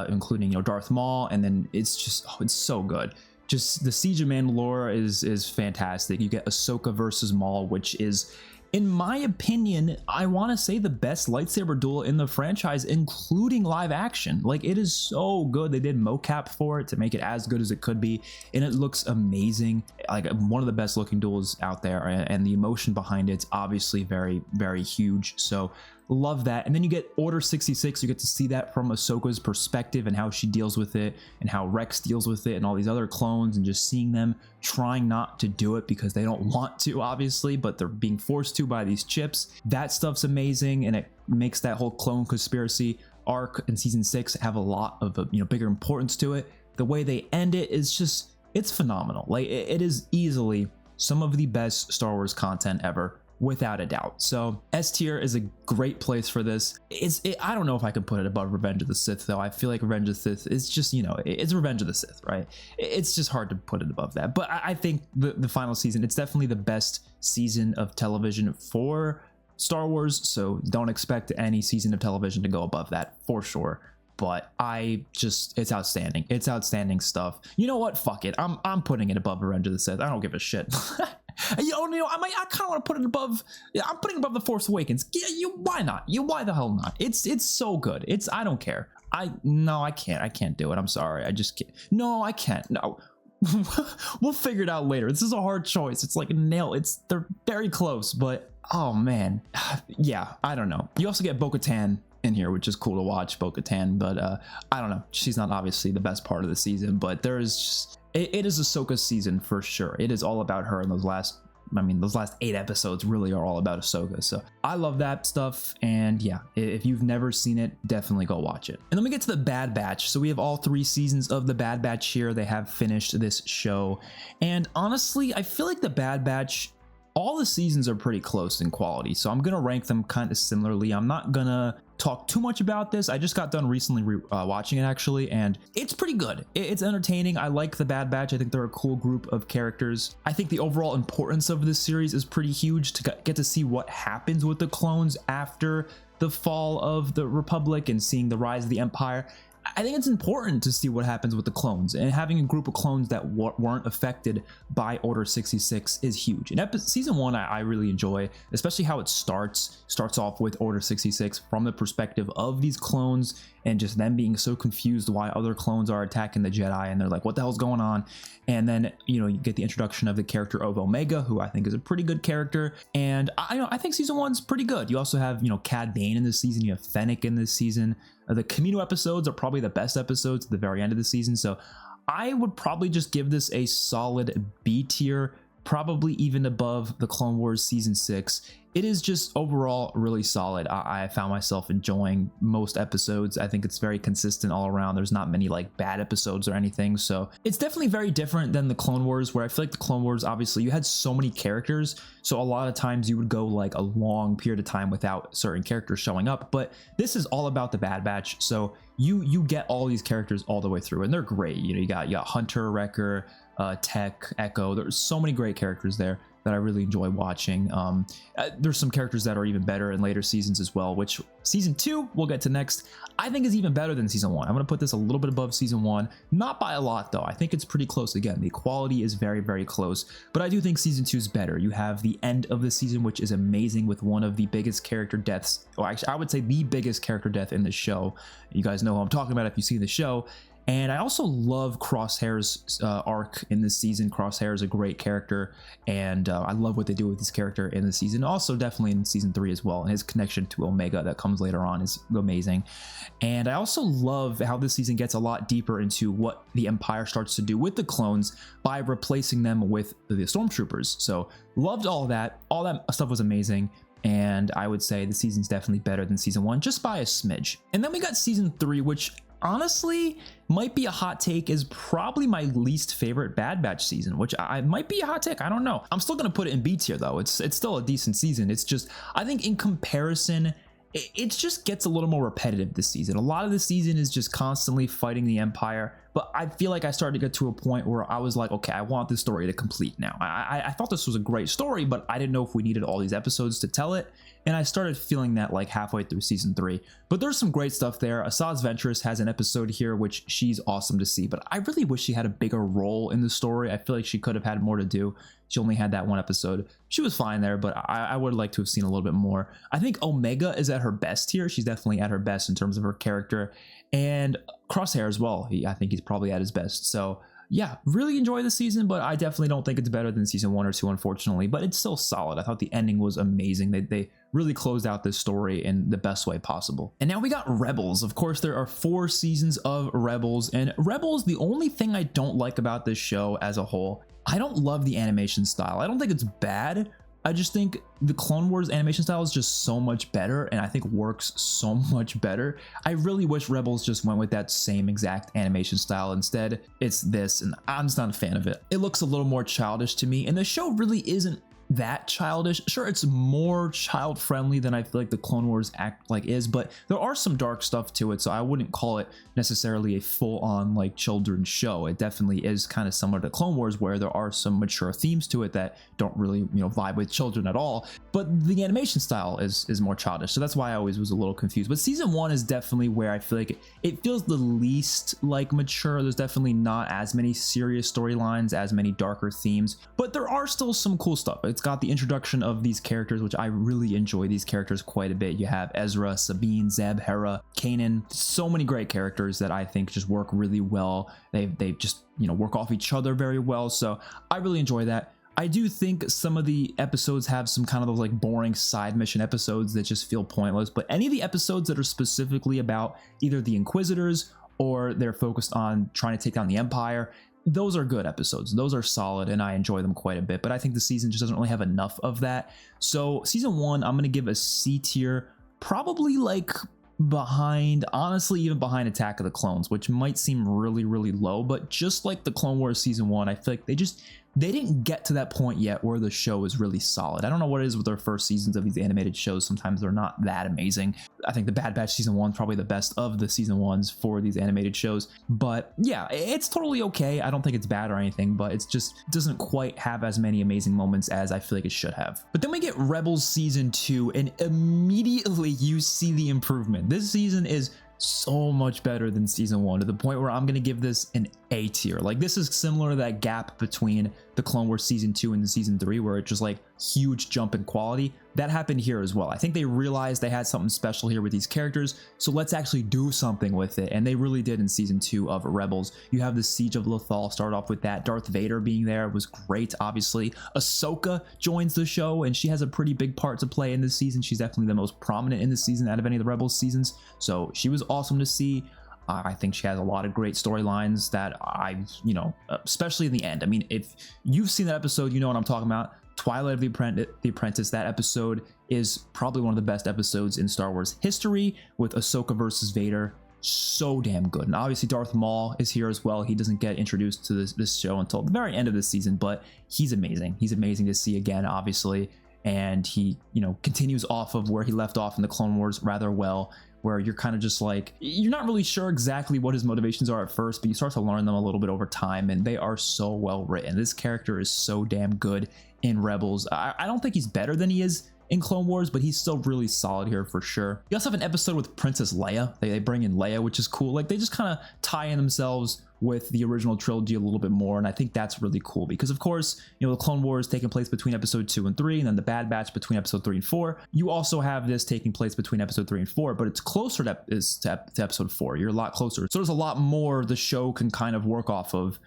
including, you know, Darth Maul, and then it's just, oh, it's so good. Just the Siege of Mandalore is fantastic. You get Ahsoka versus Maul, which is, in my opinion, I want to say the best lightsaber duel in the franchise, including live action. Like, it is so good. They did mocap for it to make it as good as it could be, and it looks amazing. Like, one of the best looking duels out there, and the emotion behind it's obviously very, very huge. So love that. And then you get Order 66. You get to see that from Ahsoka's perspective and how she deals with it, and how Rex deals with it, and all these other clones, and just seeing them trying not to do it because they don't want to, obviously, but they're being forced to by these chips. That stuff's amazing, and it makes that whole clone conspiracy arc in season 6 have a lot of, you know, bigger importance to it. The way they end it is just, it's phenomenal. Like, it is easily some of the best Star Wars content ever, without a doubt. So S tier is a great place for this. I don't know if I can put it above Revenge of the Sith, though. I feel like Revenge of the Sith is just, you know, it's Revenge of the Sith, right? It's just hard to put it above that. But I think the final season, it's definitely the best season of television for Star Wars, so don't expect any season of television to go above that for sure. But it's outstanding. It's outstanding stuff. You know what? Fuck it. I'm putting it above Revenge of the Sith. I don't give a shit. You know, I kind of want to put it above. Yeah, I'm putting it above the Force Awakens. Yeah, why not? Why the hell not? It's so good. I don't care. No, I can't. I can't do it. I'm sorry. I just can't. No, I can't. No. We'll figure it out later. This is a hard choice. It's like a nail. They're very close, but oh man, yeah. I don't know. You also get Bo-Katan in here, which is cool to watch, Bo-Katan, but I don't know. She's not obviously the best part of the season, but there is just. It is Ahsoka's season for sure. It is all about her, and those last 8 episodes really are all about Ahsoka. So I love that stuff, and yeah, if you've never seen it, definitely go watch it. And then we get to the Bad Batch. So we have all 3 seasons of the Bad Batch here. They have finished this show, and honestly, I feel like the Bad Batch, all the seasons are pretty close in quality, so I'm gonna rank them kind of similarly. I'm not gonna talk too much about this. I just got done recently watching it, actually, and it's pretty good. It's entertaining. I like the Bad Batch. I think they're a cool group of characters. I think the overall importance of this series is pretty huge, to get to see what happens with the clones after the fall of the Republic and seeing the rise of the Empire. I think it's important to see what happens with the clones, and having a group of clones that weren't affected by Order 66 is huge. And season 1 I really enjoy, especially how it starts off with Order 66 from the perspective of these clones and just them being so confused why other clones are attacking the Jedi, and they're like, what the hell's going on? And then, you know, you get the introduction of the character of Omega, who I think is a pretty good character, and I think season 1's pretty good. You also have, you know, Cad Bane in this season, you have Fennec in this season. The Camino episodes are probably the best episodes at the very end of the season, so I would probably just give this a solid B tier, probably even above the Clone Wars season 6. It is just overall really solid. I found myself enjoying most episodes. I think it's very consistent all around. There's not many like bad episodes or anything, so it's definitely very different than the Clone Wars, where I feel like the Clone Wars, obviously you had so many characters, so a lot of times you would go like a long period of time without certain characters showing up, but this is all about the Bad Batch, so you get all these characters all the way through, and they're great. You know, you got Hunter, Wrecker, Tech, Echo. There's so many great characters there that I really enjoy watching. There's some characters that are even better in later seasons as well, which season 2 we'll get to next, I think is even better than season 1. I'm going to put this a little bit above season 1, not by a lot though. I think it's pretty close. Again, the quality is very, very close, but I do think season 2 is better. You have the end of the season, which is amazing, with one of the biggest character deaths, or actually I would say the biggest character death in the show. You guys know who I'm talking about if you see the show. And I also love Crosshair's arc in this season. Crosshair is a great character, and I love what they do with this character in the season. Also, definitely in season 3 as well, and his connection to Omega that comes later on is amazing. And I also love how this season gets a lot deeper into what the Empire starts to do with the clones by replacing them with the Stormtroopers. So loved all that. All that stuff was amazing. And I would say the season's definitely better than season 1, just by a smidge. And then we got season 3, which honestly might be a hot take, is probably my least favorite Bad Batch season, which I might be a hot take. I don't know. I'm still going to put it in B tier though. It's still a decent season. It's just, I think in comparison, it just gets a little more repetitive this season. A lot of the season is just constantly fighting the Empire, but I feel like I started to get to a point where I was like, okay, I want this story to complete now. I thought this was a great story, but I didn't know if we needed all these episodes to tell it, and I started feeling that like halfway through season 3. But there's some great stuff there. Asajj Ventress has an episode here, which she's awesome to see, but I really wish she had a bigger role in the story. I feel like she could have had more to do. She only had that one episode. She was fine there, but I would like to have seen a little bit more. I think Omega is at her best here. She's definitely at her best in terms of her character, and Crosshair as well. I think he's probably at his best. So yeah, really enjoy the season, but I definitely don't think it's better than season 1 or 2, unfortunately, but it's still solid. I thought the ending was amazing. They really closed out this story in the best way possible. And now we got Rebels. Of course, there are 4 seasons of Rebels, and Rebels, the only thing I don't like about this show as a whole, I don't love the animation style. I don't think it's bad. I just think the Clone Wars animation style is just so much better, and I think works so much better. I really wish Rebels just went with that same exact animation style. Instead, it's this, and I'm just not a fan of it. It looks a little more childish to me, and the show really isn't that childish. Sure, it's more child friendly than I feel like the Clone Wars act like is, but there are some dark stuff to it, so I wouldn't call it necessarily a full-on like children's show. It definitely is kind of similar to Clone Wars, where there are some mature themes to it that don't really, you know, vibe with children at all, but the animation style is more childish, so that's why I always was a little confused. But season 1 is definitely where I feel like it feels the least like mature. There's definitely not as many serious storylines, as many darker themes, but there are still some cool stuff. It's got the introduction of these characters, which I really enjoy these characters quite a bit. You have Ezra, Sabine, Zeb, Hera, Kanan, so many great characters that I think just work really well. They just, you know, work off each other very well, so I really enjoy that. I do think some of the episodes have some kind of those like boring side mission episodes that just feel pointless, but any of the episodes that are specifically about either the Inquisitors or they're focused on trying to take down the Empire, those are good episodes. Those are solid, and I enjoy them quite a bit, but I think the season just doesn't really have enough of that. So season 1, I'm going to give a C tier, probably like behind, honestly, even behind Attack of the Clones, which might seem really, really low, but just like the Clone Wars season 1, I feel like they didn't get to that point yet where the show is really solid. I don't know what it is with their first seasons of these animated shows. Sometimes they're not that amazing. I think the Bad Batch season 1 is probably the best of the season 1s for these animated shows. But yeah, it's totally okay. I don't think it's bad or anything, but it's just doesn't quite have as many amazing moments as I feel like it should have. But then we get Rebels season 2, and immediately you see the improvement. This season is so much better than season 1, to the point where I'm gonna give this an A tier. Like, this is similar to that gap between the Clone Wars season 2 and the season 3, where it's just like huge jump in quality. That happened here as well. I think they realized they had something special here with these characters, so let's actually do something with it, and they really did in season 2 of Rebels. You have the Siege of Lothal start off with that. Darth Vader being there was great, obviously. Ahsoka joins the show, and she has a pretty big part to play in this season. She's definitely the most prominent in this season out of any of the Rebels seasons, so she was awesome to see. I think she has a lot of great storylines that especially in the end. I mean, if you've seen that episode, you know what I'm talking about. Twilight of the Apprentice, that episode is probably one of the best episodes in Star Wars history, with Ahsoka versus Vader. So damn good. And obviously Darth Maul is here as well. He doesn't get introduced to this show until the very end of the season, but he's amazing. He's amazing to see again, obviously. And he, continues off of where he left off in the Clone Wars rather well, where you're kind of just like, you're not really sure exactly what his motivations are at first, but you start to learn them a little bit over time, and they are so well written. This character is so damn good in Rebels. I don't think he's better than he is in Clone Wars, but he's still really solid here for sure. You also have an episode with Princess Leia. They bring in Leia, which is cool. Like, they just kind of tie in themselves with the original trilogy a little bit more, and I think that's really cool because, of course, the Clone Wars taking place between episode 2 and 3, and then the Bad Batch between episode 3 and 4. You also have this taking place between episode 3 and 4, but it's closer to episode 4. You're a lot closer, so there's a lot more the show can kind of work off of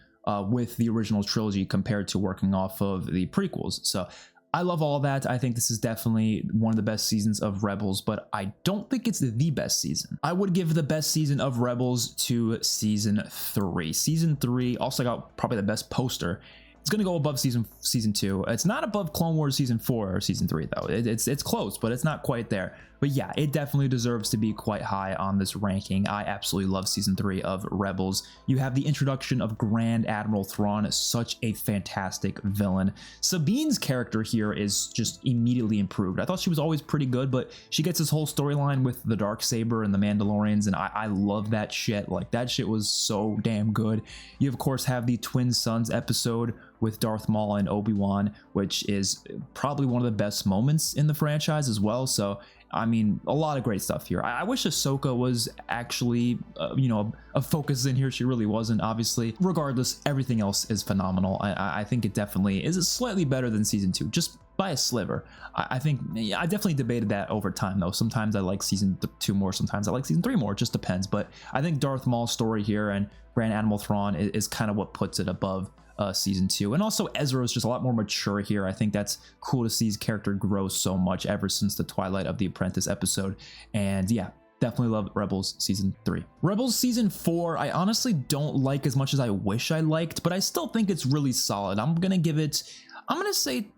with the original trilogy compared to working off of the prequels. So I love all that. I think this is definitely one of the best seasons of Rebels, but I don't think it's the best season. I would give the best season of Rebels to season 3. Season 3 also got probably the best poster. It's going to go above season 2. It's not above Clone Wars season 4 or season 3 though. It's close, but it's not quite there. But yeah, it definitely deserves to be quite high on this ranking. I absolutely love season 3 of Rebels. You have the introduction of Grand Admiral Thrawn, such a fantastic villain. Sabine's character here is just immediately improved. I thought she was always pretty good, but she gets this whole storyline with the Darksaber and the Mandalorians, and I love that shit. Like, that shit was so damn good. You of course have the Twin Sons episode with Darth Maul and Obi-Wan, which is probably one of the best moments in the franchise as well. So I mean, a lot of great stuff here. I wish Ahsoka was actually, a focus in here. She really wasn't, obviously. Regardless, everything else is phenomenal. I think it definitely is slightly better than season 2, just by a sliver. I think I definitely debated that over time, though. Sometimes I like season 2 more, sometimes I like season 3 more. It just depends. But I think Darth Maul's story here and Grand Admiral Thrawn is kind of what puts it above season 2. And also Ezra is just a lot more mature here. I think that's cool to see his character grow so much ever since the Twilight of the Apprentice episode. And yeah, definitely love Rebels season 3. Rebels season 4 I honestly don't like as much as I wish I liked, but I still think it's really solid. I'm gonna say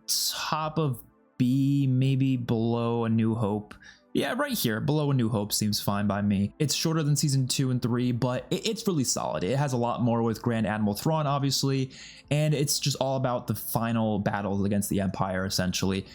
top of B, maybe below A New Hope. Yeah, right here, below A New Hope seems fine by me. It's shorter than season 2 and 3, but it's really solid. It has a lot more with Grand Admiral Thrawn, obviously, and it's just all about the final battles against the Empire, essentially.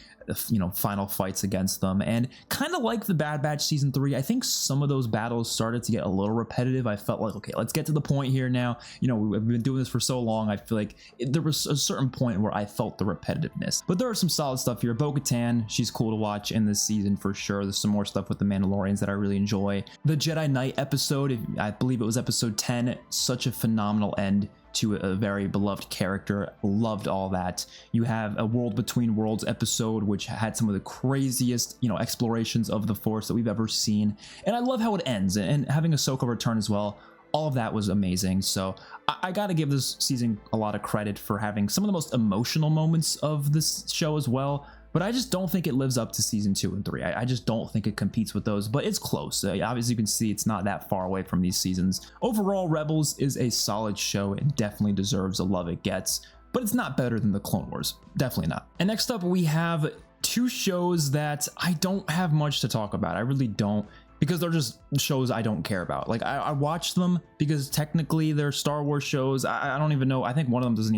Final fights against them, and kind of like the Bad Batch season 3, I think some of those battles started to get a little repetitive. I felt like, okay, let's get to the point here now. We've been doing this for so long. I feel like there was a certain point where I felt the repetitiveness, but there are some solid stuff here. Bo-Katan, she's cool to watch in this season for sure. There's some more stuff with the Mandalorians that I really enjoy. The Jedi Knight episode, I believe it was episode 10, such a phenomenal end to a very beloved character. Loved all that. You have a World Between Worlds episode, which had some of the craziest, explorations of the Force that we've ever seen. And I love how it ends, and having Ahsoka return as well. All of that was amazing. So I gotta give this season a lot of credit for having some of the most emotional moments of this show as well. But I just don't think it lives up to season 2 and 3. I just don't think it competes with those, but it's close. Obviously, you can see it's not that far away from these seasons. Overall, Rebels is a solid show and definitely deserves the love it gets, but it's not better than the Clone Wars. Definitely not. And next up, we have 2 shows that I don't have much to talk about. I really don't, because they're just shows I don't care about. Like, I watch them because technically they're Star Wars shows. I don't even know. I think one of them is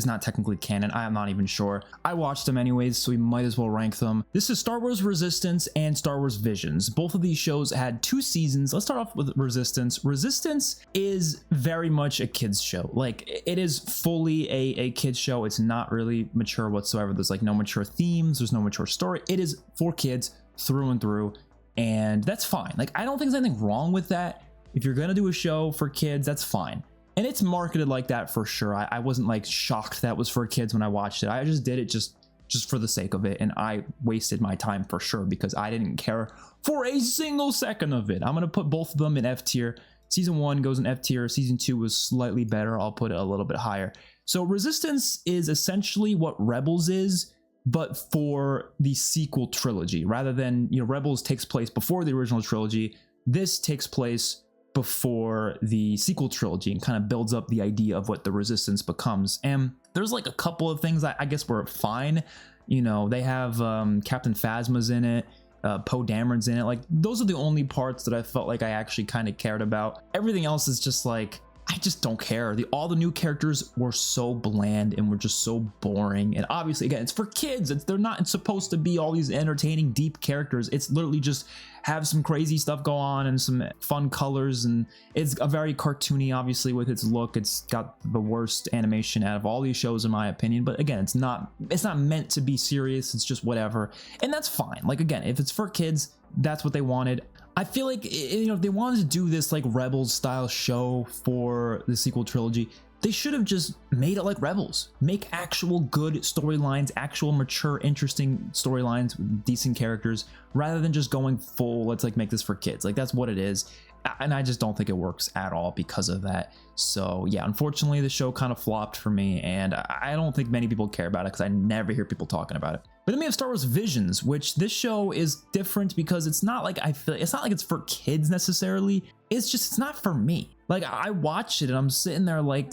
not technically canon. I am not even sure. I watched them anyways, so we might as well rank them. This is Star Wars Resistance and Star Wars Visions. Both of these shows had 2 seasons. Let's start off with Resistance. Resistance is very much a kids show. Like, it is fully a kids show. It's not really mature whatsoever. There's like no mature themes. There's no mature story. It is for kids through and through. and that's fine. Like, I don't think there's anything wrong with that. If you're gonna do a show for kids, that's fine. And it's marketed like that for sure. I wasn't like shocked that was for kids when I watched it. I just did it just for the sake of it, and I wasted my time for sure because I didn't care for a single second of it. I'm gonna put both of them in F tier. Season 1 goes in F tier. Season 2 was slightly better. I'll put it a little bit higher. So Resistance is essentially what Rebels is, but for the sequel trilogy. Rather than, Rebels takes place before the original trilogy, this takes place before the sequel trilogy and kind of builds up the idea of what the Resistance becomes. And there's like a couple of things I guess were fine. They have Captain Phasma's in it, Poe Dameron's in it. Like, those are the only parts that I felt like I actually kind of cared about. Everything else is just like, I just don't care. All the new characters were so bland and were just so boring. And obviously, again, it's for kids. They're not supposed to be all these entertaining, deep characters. It's literally just have some crazy stuff go on and some fun colors. And it's a very cartoony, obviously, with its look. It's got the worst animation out of all these shows, in my opinion. But again, it's not meant to be serious. It's just whatever. And that's fine. Like, again, if it's for kids, that's what they wanted. I feel like, if they wanted to do this like Rebels style show for the sequel trilogy, they should have just made it like Rebels. Make actual good storylines, actual mature, interesting storylines with decent characters, rather than just going full, let's like make this for kids. Like, that's what it is. And I just don't think it works at all because of that. So yeah, unfortunately the show kind of flopped for me, and I don't think many people care about it because I never hear people talking about it. But then we have Star Wars Visions, which this show is different because it's not like it's not like it's for kids necessarily. It's not for me. Like, I watch it and I'm sitting there like,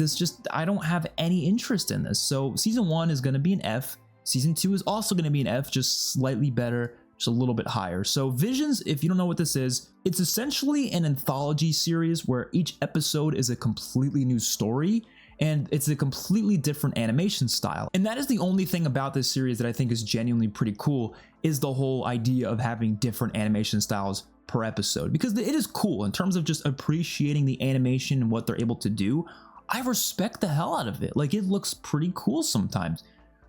I don't have any interest in this. So season 1 is going to be an F. Season 2 is also going to be an F, just slightly better, just a little bit higher. So Visions, if you don't know what this is, it's essentially an anthology series where each episode is a completely new story, and it's a completely different animation style. And that is the only thing about this series that I think is genuinely pretty cool, is the whole idea of having different animation styles per episode, because it is cool in terms of just appreciating the animation and what they're able to do. I respect the hell out of it. Like, it looks pretty cool sometimes.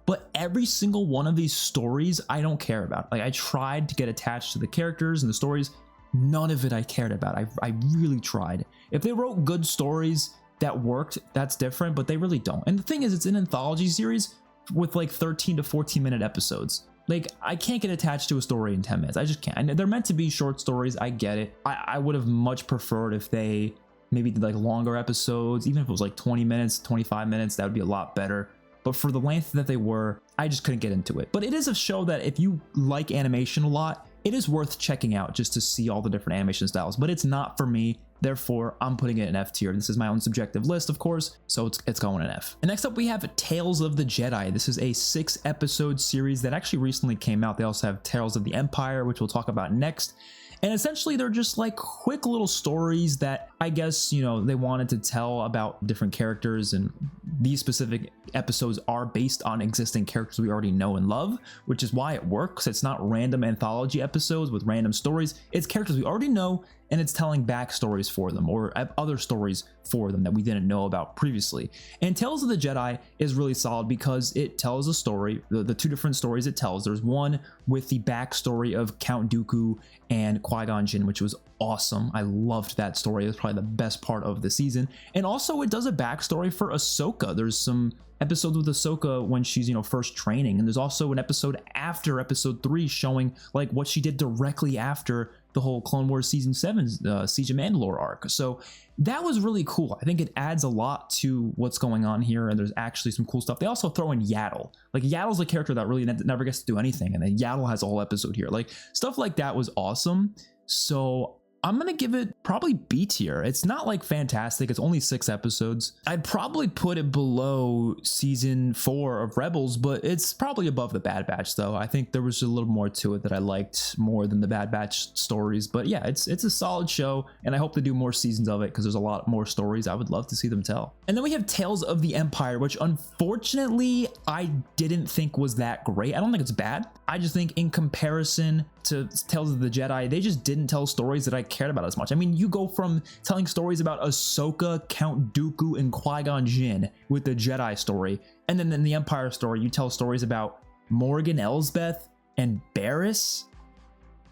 But every single one of these stories, I don't care about. Like, I tried to get attached to the characters and the stories. None of it I cared about. I really tried. If they wrote good stories that worked, that's different, but they really don't. And the thing is, it's an anthology series with like 13 to 14 minute episodes. Like, I can't get attached to a story in 10 minutes. I just can't. And they're meant to be short stories. I get it. I would have much preferred if they maybe did like longer episodes, even if it was like 20 minutes, 25 minutes, that would be a lot better. But for the length that they were, I just couldn't get into it. But it is a show that if you like animation a lot, it is worth checking out just to see all the different animation styles. But it's not for me. Therefore, I'm putting it in F tier. This is my own subjective list, of course, so it's going in F. And next up, we have Tales of the Jedi. This is a 6-episode series that actually recently came out. They also have Tales of the Empire, which we'll talk about next. And essentially, they're just like quick little stories that I guess, they wanted to tell about different characters. And these specific episodes are based on existing characters we already know and love, which is why it works. It's not random anthology episodes with random stories. It's characters we already know, and it's telling backstories for them or other stories for them that we didn't know about previously. And Tales of the Jedi is really solid because it tells a story, the two different stories it tells. There's one with the backstory of Count Dooku and Qui-Gon Jinn, which was awesome. I loved that story. It was probably the best part of the season. And also it does a backstory for Ahsoka. There's some episodes with Ahsoka when she's, first training. And there's also an episode after episode 3 showing like what she did directly after the whole Clone Wars season 7 Siege of Mandalore arc. So that was really cool. I think it adds a lot to what's going on here, and there's actually some cool stuff. They also throw in Yaddle. Like, Yaddle's a character that really never gets to do anything, and then Yaddle has a whole episode here. Like, stuff like that was awesome. So I'm gonna give it probably B tier. It's not like fantastic. It's only 6 episodes. I'd probably put it below season 4 of Rebels, but it's probably above the Bad Batch though. I think there was a little more to it that I liked more than the Bad Batch stories. But yeah, it's a solid show, and I hope they do more seasons of it because there's a lot more stories I would love to see them tell. And then we have Tales of the Empire, which unfortunately I didn't think was that great. I don't think it's bad. I just think in comparison to Tales of the Jedi, they just didn't tell stories that I cared about as much. I mean, you go from telling stories about Ahsoka, Count Dooku, and Qui-Gon Jinn with the Jedi story, and then in the Empire story, you tell stories about Morgan Elsbeth and Barriss.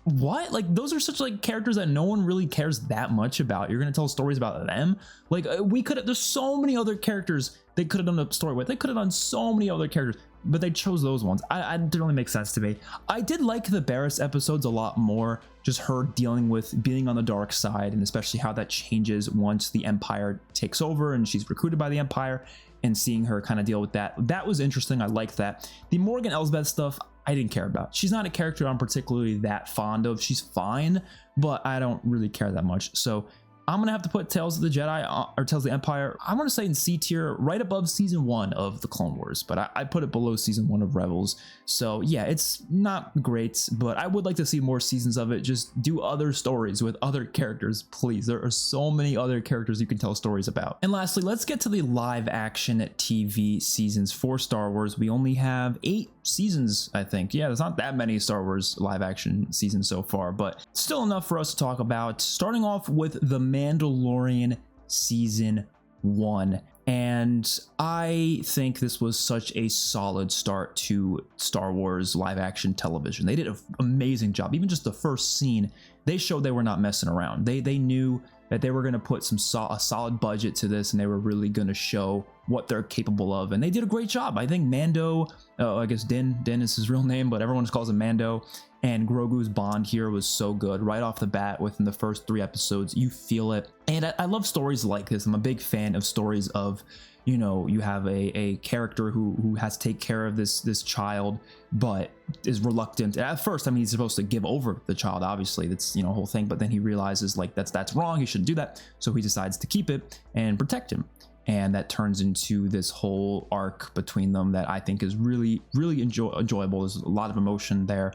what? Like, those are such like characters that no one really cares that much about. You're gonna tell stories about them? Like, we could have, there's so many other characters they could have done a story with. They could have done so many other characters, but they chose those ones. I didn't really make sense to me. I did like the Barriss episodes a lot more, just her dealing with being on the dark side, and especially how that changes once the Empire takes over and she's recruited by the Empire, and seeing her kind of deal with that. That was interesting. I liked that. The Morgan Elsbeth stuff, I didn't care about. She's not a character I'm particularly that fond of. She's fine, but I don't really care that much. So I'm gonna have to put Tales of the Jedi or Tales of the Empire, I'm gonna say in C tier, right above season 1 of the Clone Wars, but I put it below season 1 of Rebels. So yeah, it's not great, but I would like to see more seasons of it. Just do other stories with other characters, please. There are so many other characters you can tell stories about. And lastly, let's get to the live action TV seasons for Star Wars. We only have 8 seasons, I think. Yeah, there's not that many Star Wars live action seasons so far, but still enough for us to talk about. Starting off with The Mandalorian season 1. And I think this was such a solid start to Star Wars live action television. They did an amazing job. Even just the first scene, they showed they were not messing around. They knew that they were going to put a solid budget to this, and they were really going to show what they're capable of, and they did a great job. I think Mando, I guess Din is his real name, but everyone just calls him Mando, and Grogu's bond here was so good right off the bat. Within the first 3 episodes, you feel it. And I love stories like this. I'm a big fan of stories of, you know, you have a character who has to take care of this child, but is reluctant. At first, I mean, he's supposed to give over the child, obviously, that's, you know, whole thing, but then he realizes like that's wrong, he shouldn't do that, so he decides to keep it and protect him. And that turns into this whole arc between them that I think is really enjoyable. There's a lot of emotion there,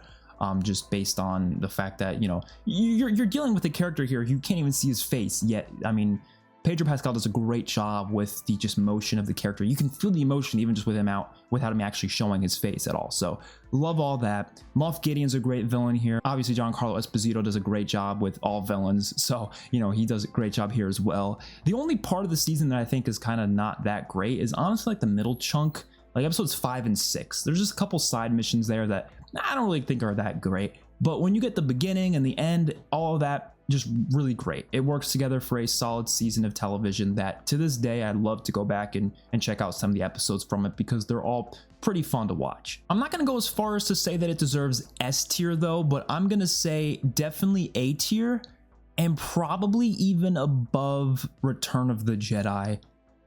just based on the fact that, you know, you're dealing with a character here, you can't even see his face yet. I mean, Pedro Pascal does a great job with the just motion of the character. You can feel the emotion even just with him without him actually showing his face at all. So love all that. Moff Gideon's a great villain here. Obviously, Giancarlo Esposito does a great job with all villains. So, you know, he does a great job here as well. The only part of the season that I think is kind of not that great is honestly like the middle chunk, like episodes 5 and 6. There's just a couple side missions there that I don't really think are that great. But when you get the beginning and the end, all of that, just really great. It works together for a solid season of television that to this day I'd love to go back and check out some of the episodes from it, because they're all pretty fun to watch. I'm not going to go as far as to say that it deserves S tier though, but I'm going to say definitely A tier, and probably even above Return of the Jedi,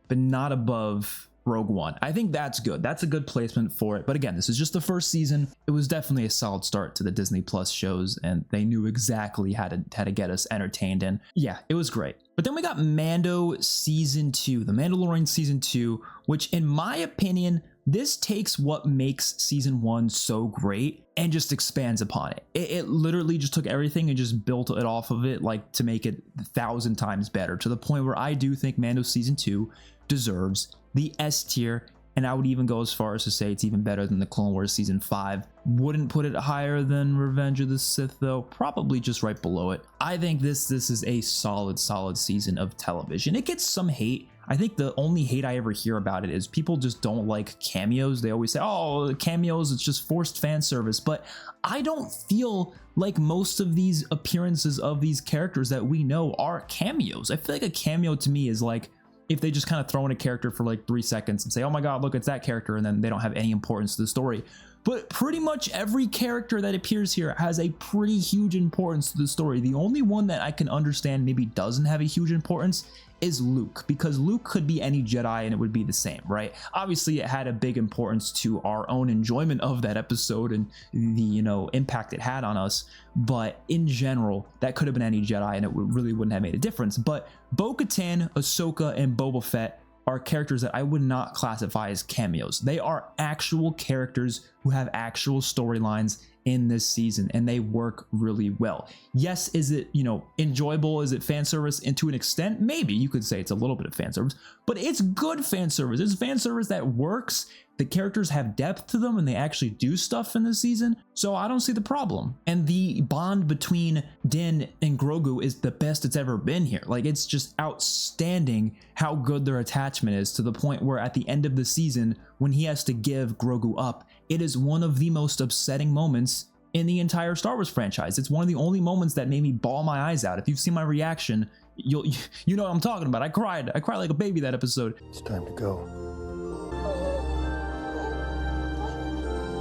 but not above Rogue One. I think that's good. That's a good placement for it. But again, this is just the first season. It was definitely a solid start to the Disney Plus shows, and they knew exactly how to get us entertained. And yeah, it was great. But then we got Mando season 2, The Mandalorian season 2, which in my opinion, this takes what makes season 1 so great and just expands upon it. It literally just took everything and just built it off of it, like to make it 1,000 times better, to the point where I do think Mando season 2 deserves the S tier, and I would even go as far as to say it's even better than the Clone Wars season 5. Wouldn't put it higher than Revenge of the Sith though, probably just right below it. I think this is a solid season of television. It gets some hate. I think the only hate I ever hear about it is people just don't like cameos. They always say, oh, cameos, it's just forced fan service. But I don't feel like most of these appearances of these characters that we know are cameos. I feel like a cameo to me is like if they just kind of throw in a character for like 3 seconds and say, oh my god, look, it's that character, and then they don't have any importance to the story. But pretty much every character that appears here has a pretty huge importance to the story. The only one that I can understand maybe doesn't have a huge importance is Luke, because Luke could be any Jedi and it would be the same, right? Obviously, it had a big importance to our own enjoyment of that episode and the, you know, impact it had on us. But in general, that could have been any Jedi and it really wouldn't have made a difference. But Bo-Katan, Ahsoka, and Boba Fett are characters that I would not classify as cameos. They are actual characters who have actual storylines in this season, and they work really well. Yes, is it, you know, enjoyable? Is it fan service? And to an extent, maybe you could say it's a little bit of fan service, but it's good fan service. It's fan service that works. The characters have depth to them and they actually do stuff in this season, so I don't see the problem. And the bond between Din and Grogu is the best it's ever been here. Like, it's just outstanding how good their attachment is, to the point where at the end of the season, when he has to give Grogu up, it is one of the most upsetting moments in the entire Star Wars franchise. It's one of the only moments that made me bawl my eyes out. If you've seen my reaction, you know what I'm talking about. I cried like a baby that episode. It's time to go.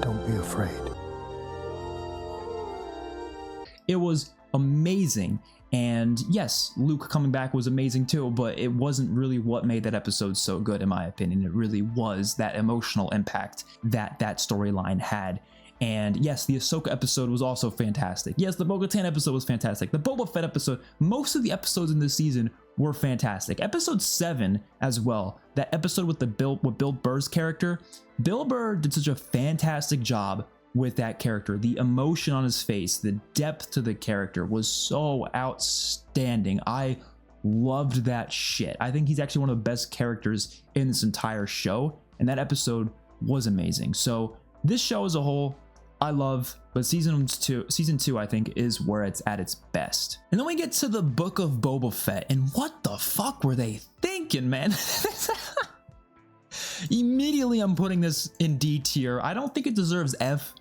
Don't be afraid. It was amazing. And yes, Luke coming back was amazing too, but it wasn't really what made that episode so good, in my opinion. It really was that emotional impact that that storyline had. And yes, the Ahsoka episode was also fantastic. Yes, the Bo-Katan episode was fantastic. The Boba Fett episode, most of the episodes in this season were fantastic. Episode 7 as well, that episode with Bill Burr's character. Bill Burr did such a fantastic job with that character. The emotion on his face, the depth to the character was so outstanding. I loved that shit. I think he's actually one of the best characters in this entire show, and that episode was amazing. So this show as a whole, I love, but season two I think is where it's at its best. And then we get to the Book of Boba Fett, and what the fuck were they thinking, man? Immediately I'm putting this in D tier. I don't think it deserves F.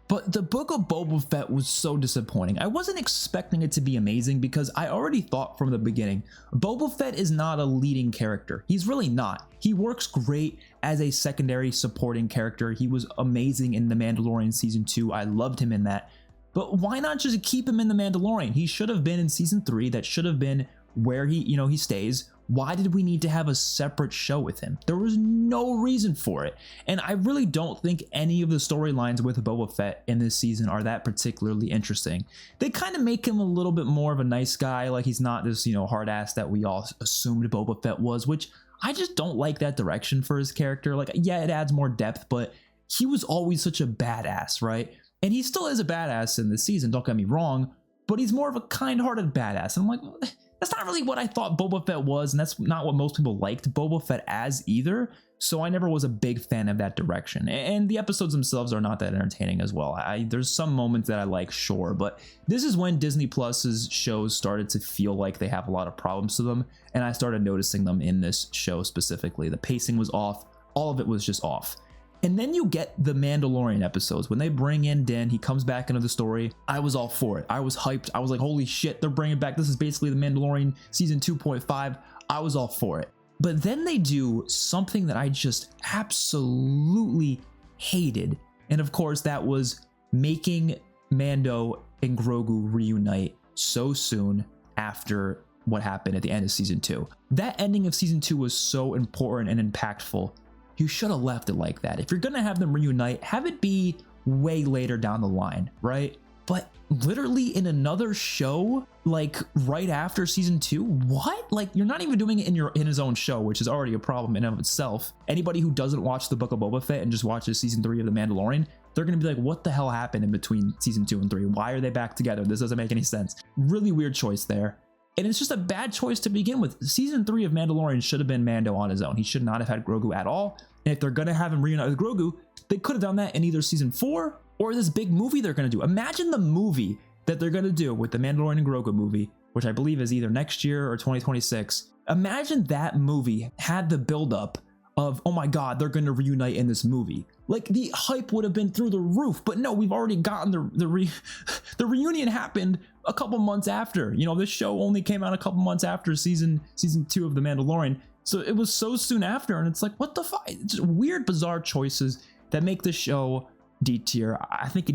But the Book of Boba Fett was so disappointing. I wasn't expecting it to be amazing because I already thought from the beginning, Boba Fett is not a leading character. He's really not. He works great as a secondary supporting character. He was amazing in The Mandalorian Season 2. I loved him in that. But why not just keep him in The Mandalorian? He should have been in Season 3. That should have been where he stays. Why did we need to have a separate show with him? There was no reason for it. And I really don't think any of the storylines with Boba Fett in this season are that particularly interesting. They kind of make him a little bit more of a nice guy, like he's not this, hard ass that we all assumed Boba Fett was, which I just don't like that direction for his character. Like, yeah, it adds more depth, but he was always such a badass, right? And he still is a badass in this season, don't get me wrong, but he's more of a kind-hearted badass. And I'm like, that's not really what I thought Boba Fett was, and that's not what most people liked Boba Fett as either, so I never was a big fan of that direction. And the episodes themselves are not that entertaining as well. There's some moments that I like, sure, but this is when Disney Plus's shows started to feel like they have a lot of problems to them, and I started noticing them in this show specifically. The pacing was off, all of it was just off. And then you get the Mandalorian episodes. When they bring in Din, he comes back into the story. I was all for it. I was hyped. I was like, holy shit, they're bringing back, this is basically the Mandalorian season 2.5. I was all for it. But then they do something that I just absolutely hated. And of course, that was making Mando and Grogu reunite so soon after what happened at the end of season 2. That ending of season 2 was so important and impactful. You should have left it like that. If you're gonna have them reunite, have it be way later down the line, right? But literally in another show, like right after season 2, what? Like, you're not even doing it in his own show, which is already a problem in and of itself. Anybody who doesn't watch the Book of Boba Fett and just watches season 3 of The Mandalorian, they're gonna be like, what the hell happened in between season 2 and 3? Why are they back together? This doesn't make any sense. Really weird choice there. And it's just a bad choice to begin with. Season 3 of Mandalorian should have been Mando on his own. He should not have had Grogu at all. And if they're going to have him reunite with Grogu, they could have done that in either season 4 or this big movie they're going to do. Imagine the movie that they're going to do with the Mandalorian and Grogu movie, which I believe is either next year or 2026. Imagine that movie had the buildup of, oh my God, they're going to reunite in this movie. Like, the hype would have been through the roof. But no, we've already gotten the reunion happened a couple months after. This show only came out a couple months after season 2 of The Mandalorian. So it was so soon after, and it's like, what the fuck? Just weird, bizarre choices that make the show D tier. I think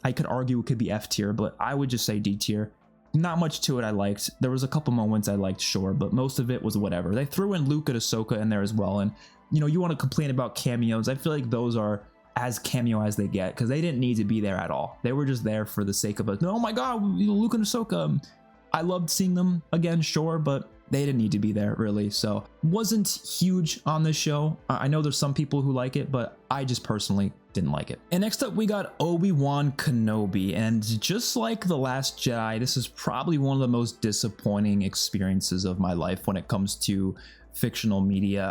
I could argue it could be F tier, but I would just say D tier. Not much to it I liked. There was a couple moments I liked, sure, but most of it was whatever. They threw in Luke and Ahsoka in there as well, and you want to complain about cameos. I feel like those are as cameo as they get, because they didn't need to be there at all. They were just there for the sake of it. Oh my God, Luke and Ahsoka. I loved seeing them again, sure, but they didn't need to be there, really. So wasn't huge on this show. I know there's some people who like it, but I just personally didn't like it. And next up, we got Obi-Wan Kenobi. And just like The Last Jedi, this is probably one of the most disappointing experiences of my life when it comes to fictional media.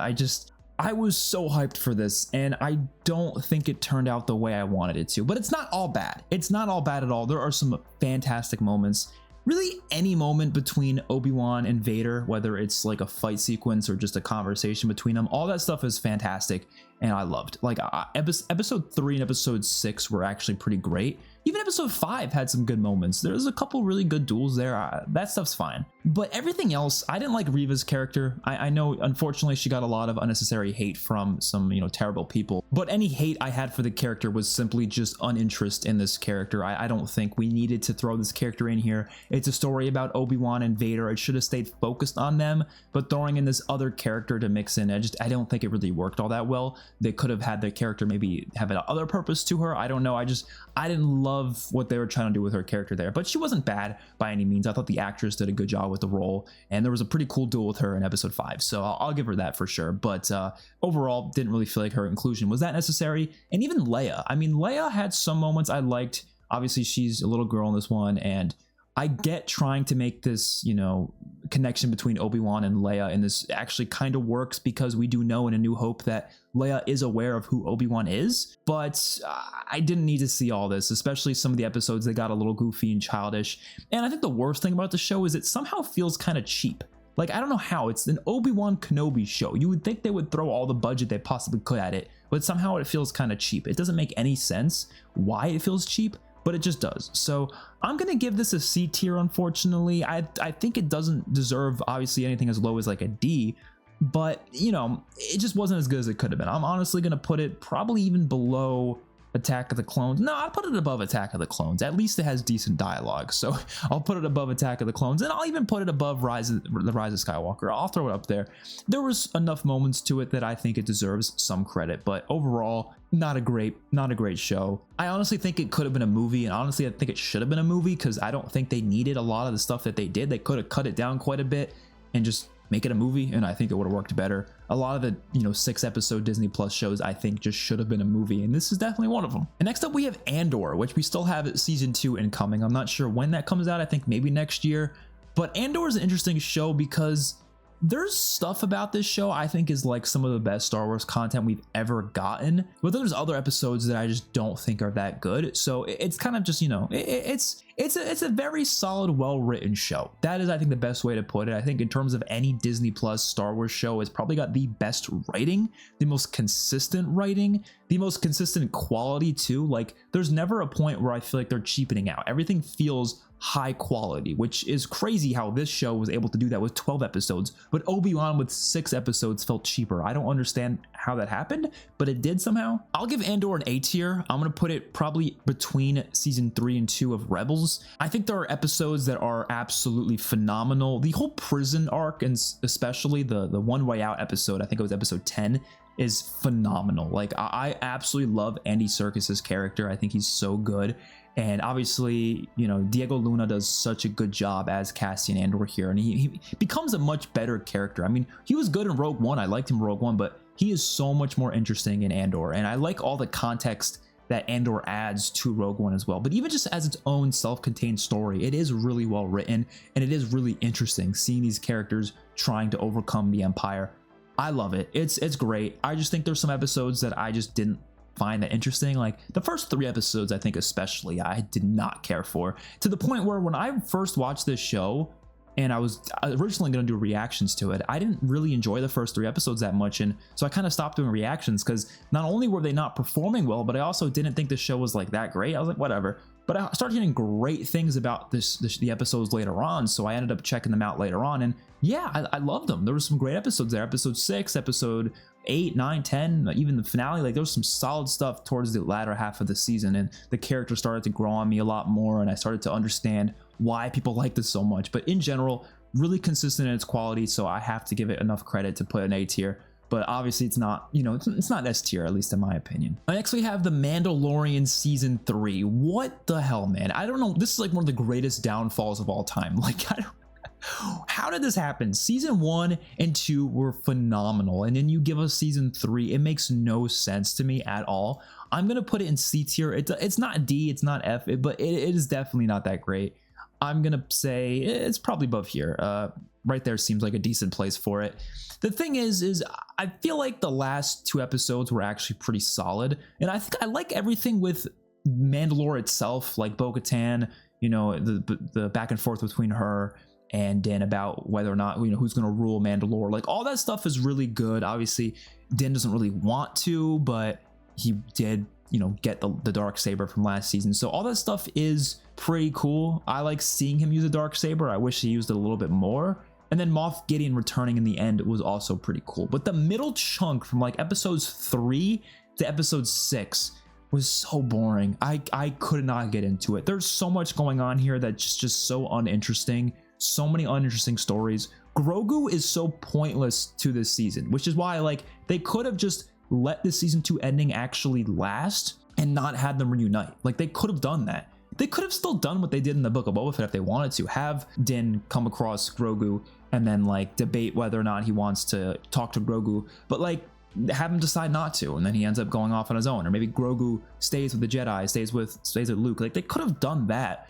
I was so hyped for this, and I don't think it turned out the way I wanted it to. But it's not all bad. It's not all bad at all. There are some fantastic moments. Really, any moment between Obi-Wan and Vader, whether it's like a fight sequence or just a conversation between them, all that stuff is fantastic. and I loved. Like episode 3 and episode 6 were actually pretty great. Even episode 5 had some good moments. There's a couple really good duels there. That stuff's fine. But everything else, I didn't like Reva's character. I know, unfortunately, she got a lot of unnecessary hate from some, terrible people. But any hate I had for the character was simply just uninterest in this character. I don't think we needed to throw this character in here. It's a story about Obi-Wan and Vader. It should have stayed focused on them. But throwing in this other character to mix in, I don't think it really worked all that well. They could have had their character maybe have an other purpose to her. I don't know. I didn't love what they were trying to do with her character there, but she wasn't bad by any means. I thought the actress did a good job with the role, and there was a pretty cool duel with her in episode 5, so I'll give her that for sure. But overall, didn't really feel like her inclusion was that necessary. And even Leia, I mean, Leia had some moments I liked. Obviously, she's a little girl in this one, and I get trying to make this, connection between Obi-Wan and Leia, and this actually kind of works because we do know in A New Hope that Leia is aware of who Obi-Wan is, but I didn't need to see all this, especially some of the episodes that got a little goofy and childish. And I think the worst thing about the show is it somehow feels kind of cheap. Like, I don't know how. It's an Obi-Wan Kenobi show. You would think they would throw all the budget they possibly could at it, but somehow it feels kind of cheap. It doesn't make any sense why it feels cheap, but it just does. So I'm gonna give this a C tier, unfortunately. I think it doesn't deserve obviously anything as low as like a D, but it just wasn't as good as it could have been. I'm honestly gonna put it probably even below Attack of the Clones. No, I'll put it above Attack of the Clones. At least it has decent dialogue, so I'll put it above Attack of the Clones, and I'll even put it above the Rise of Skywalker. I'll throw it up there. There was enough moments to it that I think it deserves some credit, but overall, not a great show. I honestly think it could have been a movie, and honestly, I think it should have been a movie because I don't think they needed a lot of the stuff that they did. They could have cut it down quite a bit and just make it a movie, and I think it would have worked better. A lot of the 6-episode Disney Plus shows I think just should have been a movie, and this is definitely one of them. And next up we have Andor, which we still have season 2 incoming. I'm not sure when that comes out. I think maybe next year. But Andor is an interesting show because there's stuff about this show I think is like some of the best Star Wars content we've ever gotten, but there's other episodes that I just don't think are that good. So it's kind of just, it's a very solid, well-written show. That is, I think, the best way to put it. I think in terms of any Disney Plus Star Wars show, it's probably got the best writing, the most consistent writing, the most consistent quality too. Like, there's never a point where I feel like they're cheapening out. Everything feels high quality, which is crazy how this show was able to do that with 12 episodes, but Obi-Wan with 6 episodes felt cheaper. I don't understand how that happened, but it did somehow. I'll give Andor an A tier. I'm gonna put it probably between season 3 and 2 of Rebels. I think there are episodes that are absolutely phenomenal. The whole prison arc, and especially the One Way Out episode, I think it was episode 10, is phenomenal. Like, I absolutely love Andy Serkis's character. I think he's so good. And obviously, Diego Luna does such a good job as Cassian Andor here, and he becomes a much better character. I mean, he was good in Rogue One. I liked him in Rogue One, but he is so much more interesting in Andor, and I like all the context that Andor adds to Rogue One as well. But even just as its own self-contained story, it is really well written, and it is really interesting seeing these characters trying to overcome the Empire. I love it. It's great. I just think there's some episodes that I just didn't find that interesting. Like the first 3 episodes, I think especially, I did not care for, to the point where when I first watched this show and I was originally going to do reactions to it, I didn't really enjoy the first 3 episodes that much, and so I kind of stopped doing reactions because not only were they not performing well, but I also didn't think the show was like that great. I was like, whatever. But I started hearing great things about the episodes later on, so I ended up checking them out later on, and yeah, I loved them. There were some great episodes there. Episode 6, episode 8, 9, 10, even the finale. Like, there was some solid stuff towards the latter half of the season, and the character started to grow on me a lot more, and I started to understand why people like this so much. But in general, really consistent in its quality, so I have to give it enough credit to put an A tier. But obviously it's not, it's not S tier, at least in my opinion. Next we have The Mandalorian season 3. What the hell, man? I don't know. This is like one of the greatest downfalls of all time. Like, how did this happen? Season 1 and 2 were phenomenal, and then you give us season 3. It makes no sense to me at all. I'm gonna put it in C tier. It's not D, it's not F, but it is definitely not that great. I'm gonna say it's probably above here. Right there seems like a decent place for it. The thing is I feel like the last 2 episodes were actually pretty solid, and I think I like everything with Mandalore itself, like Bo-Katan, the back and forth between her and Din about whether or not, who's going to rule Mandalore. Like, all that stuff is really good. Obviously, Din doesn't really want to, but he did, get the dark saber from last season. So all that stuff is pretty cool. I like seeing him use a dark saber. I wish he used it a little bit more. And then Moff Gideon returning in the end was also pretty cool. But the middle chunk from like episodes 3 to episode 6 was so boring. I could not get into it. There's so much going on here that's just so uninteresting. So many uninteresting stories. Grogu is so pointless to this season, which is why like they could have just let the season 2 ending actually last and not had them reunite. Like, they could have done that. They could have still done what they did in the Book of Boba Fett if they wanted to. Have Din come across Grogu and then like debate whether or not he wants to talk to Grogu, but like have him decide not to, and then he ends up going off on his own. Or maybe Grogu stays with the Jedi, stays with Luke. Like, they could have done that,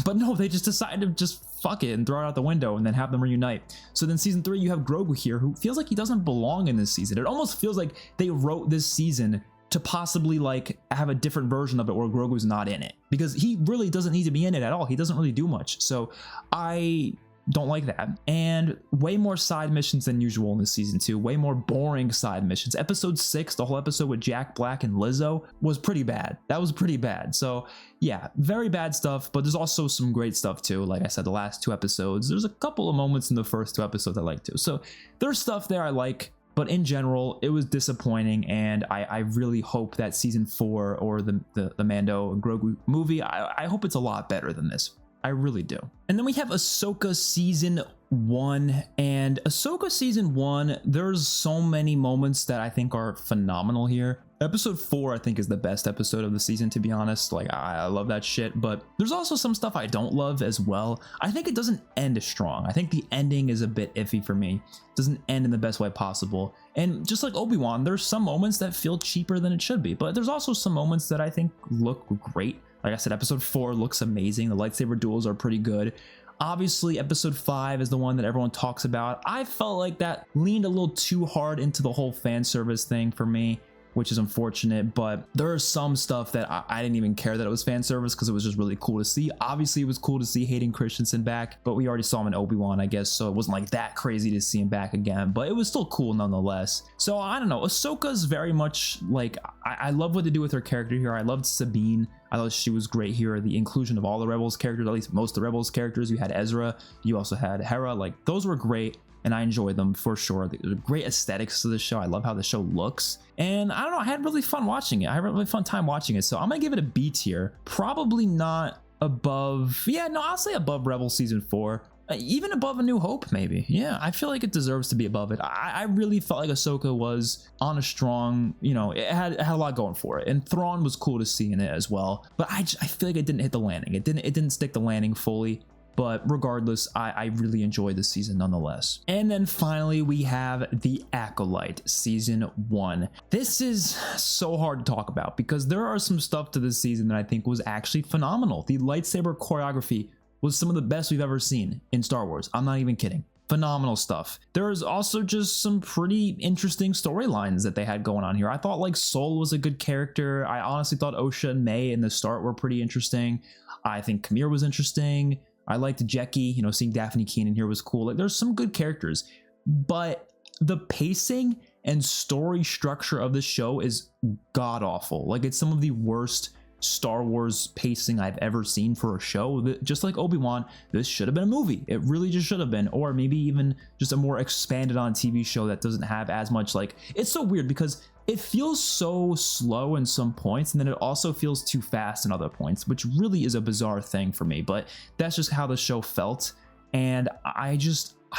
but no, they just decided to just fuck it and throw it out the window and then have them reunite. So then season 3, you have Grogu here, who feels like he doesn't belong in this season. It almost feels like they wrote this season to possibly like have a different version of it where Grogu's not in it, because he really doesn't need to be in it at all. He doesn't really do much. So I don't like that. And way more side missions than usual in this season 2. Way more boring side missions. Episode 6, the whole episode with Jack Black and Lizzo, was pretty bad. That was pretty bad. So yeah, very bad stuff, but there's also some great stuff too. Like I said, the last 2 episodes, there's a couple of moments in the first 2 episodes I like too. So there's stuff there I like, but in general, it was disappointing, and I really hope that season 4 or the Mando and Grogu movie, I hope it's a lot better than this. I really do. And then we have Ahsoka season 1, and Ahsoka season 1, there's so many moments that I think are phenomenal here. Episode 4 I think is the best episode of the season, to be honest. Like, I love that shit, but there's also some stuff I don't love as well. I think it doesn't end strong. I think the ending is a bit iffy for me. It doesn't end in the best way possible. And just like Obi-Wan, there's some moments that feel cheaper than it should be, but there's also some moments that I think look great. Like I said, episode 4 looks amazing. The lightsaber duels are pretty good. Obviously, episode 5 is the one that everyone talks about. I felt like that leaned a little too hard into the whole fan service thing for me, which is unfortunate, but there is some stuff that I didn't even care that it was fan service, because it was just really cool to see. Obviously, it was cool to see Hayden Christensen back, but we already saw him in Obi-Wan, I guess, so it wasn't like that crazy to see him back again, but it was still cool nonetheless. So I don't know, Ahsoka's very much like, I love what they do with her character here. I loved Sabine. I thought she was great here. The inclusion of all the Rebels characters, at least most of the Rebels characters. You had Ezra, you also had Hera, like those were great. And I enjoyed them for sure. There's great aesthetics to the show. I love how the show looks. And I don't know, I had really fun watching it. I had a really fun time watching it. So I'm gonna give it a B tier. Probably not above, yeah, no, I'll say above Rebels season 4. Even above A New Hope, maybe. Yeah, I feel like it deserves to be above it. I really felt like Ahsoka was on a strong, it had a lot going for it. And Thrawn was cool to see in it as well. But I feel like it didn't hit the landing. It didn't stick the landing fully. But regardless, I really enjoyed this season nonetheless. And then finally, we have The Acolyte season 1. This is so hard to talk about because there are some stuff to this season that I think was actually phenomenal. The lightsaber choreography was some of the best we've ever seen in Star Wars. I'm not even kidding. Phenomenal stuff. There is also just some pretty interesting storylines that they had going on here. I thought like Sol was a good character. I honestly thought Osha and May in the start were pretty interesting. I think Kamir was interesting. I liked Jecki, seeing Daphne Keenan here was cool. Like, there's some good characters, but the pacing and story structure of the show is god awful. Like, it's some of the worst Star Wars pacing I've ever seen for a show. Just like Obi-Wan, this should have been a movie. It really just should have been, or maybe even just a more expanded on TV show that doesn't have as much, like, it's so weird because it feels so slow in some points, and then it also feels too fast in other points, which really is a bizarre thing for me, but that's just how the show felt. And I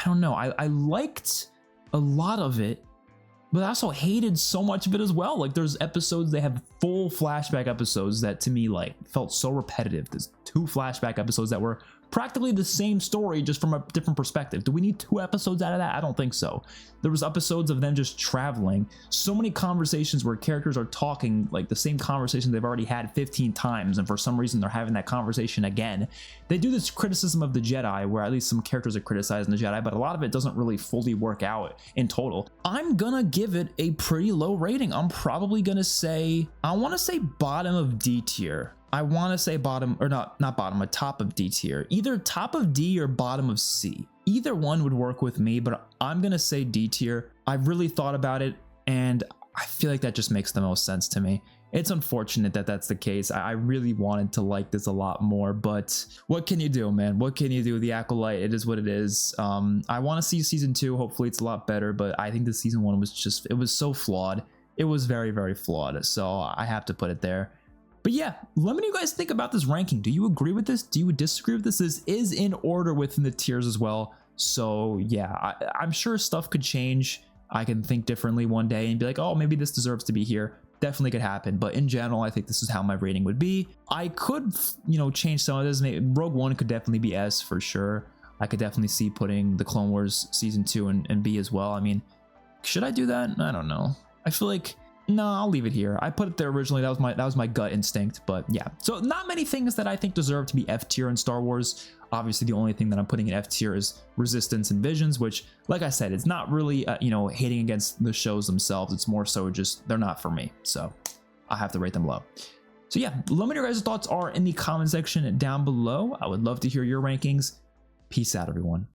don't know, I liked a lot of it, but I also hated so much of it as well. Like, there's episodes, they have full flashback episodes that to me like felt so repetitive. There's 2 flashback episodes that were practically the same story, just from a different perspective. Do we need 2 episodes out of that? I don't think so. There was episodes of them just traveling. So many conversations where characters are talking like the same conversation they've already had 15 times, and for some reason they're having that conversation again. They do this criticism of the Jedi, where at least some characters are criticizing the Jedi, but a lot of it doesn't really fully work out in total. I'm gonna give it a pretty low rating. I'm probably gonna say, I want to say bottom of D tier. I want to say bottom, or not bottom, a top of D tier. Either top of D or bottom of C. Either one would work with me, but I'm gonna say D tier. I've really thought about it, and I feel like that just makes the most sense to me. It's unfortunate that that's the case. I really wanted to like this a lot more, but what can you do, man? What can you do? The Acolyte, it is what it is. I want to see season 2. Hopefully it's a lot better, but I think the season 1 was just, it was so flawed. It was very, very flawed, so I have to put it there. But yeah, let me know what you guys think about this ranking. Do you agree with this? Do you disagree with this? This is in order within the tiers as well. So yeah, I'm sure stuff could change. I can think differently one day and be like, oh, maybe this deserves to be here. Definitely could happen. But in general, I think this is how my rating would be. I could, you know, change some of this. Maybe Rogue One could definitely be S for sure. I could definitely see putting the Clone Wars season 2 and B as well. I mean, should I do that? I don't know. I feel like, no, I'll leave it here. I put it there originally. That was my gut instinct, but yeah. So not many things that I think deserve to be F tier in Star Wars. Obviously, the only thing that I'm putting in F tier is Resistance and Visions, which, like I said, it's not really, you know, hating against the shows themselves. It's more so just they're not for me. So I have to rate them low. So yeah, let me know what your guys' thoughts are in the comment section down below. I would love to hear your rankings. Peace out, everyone.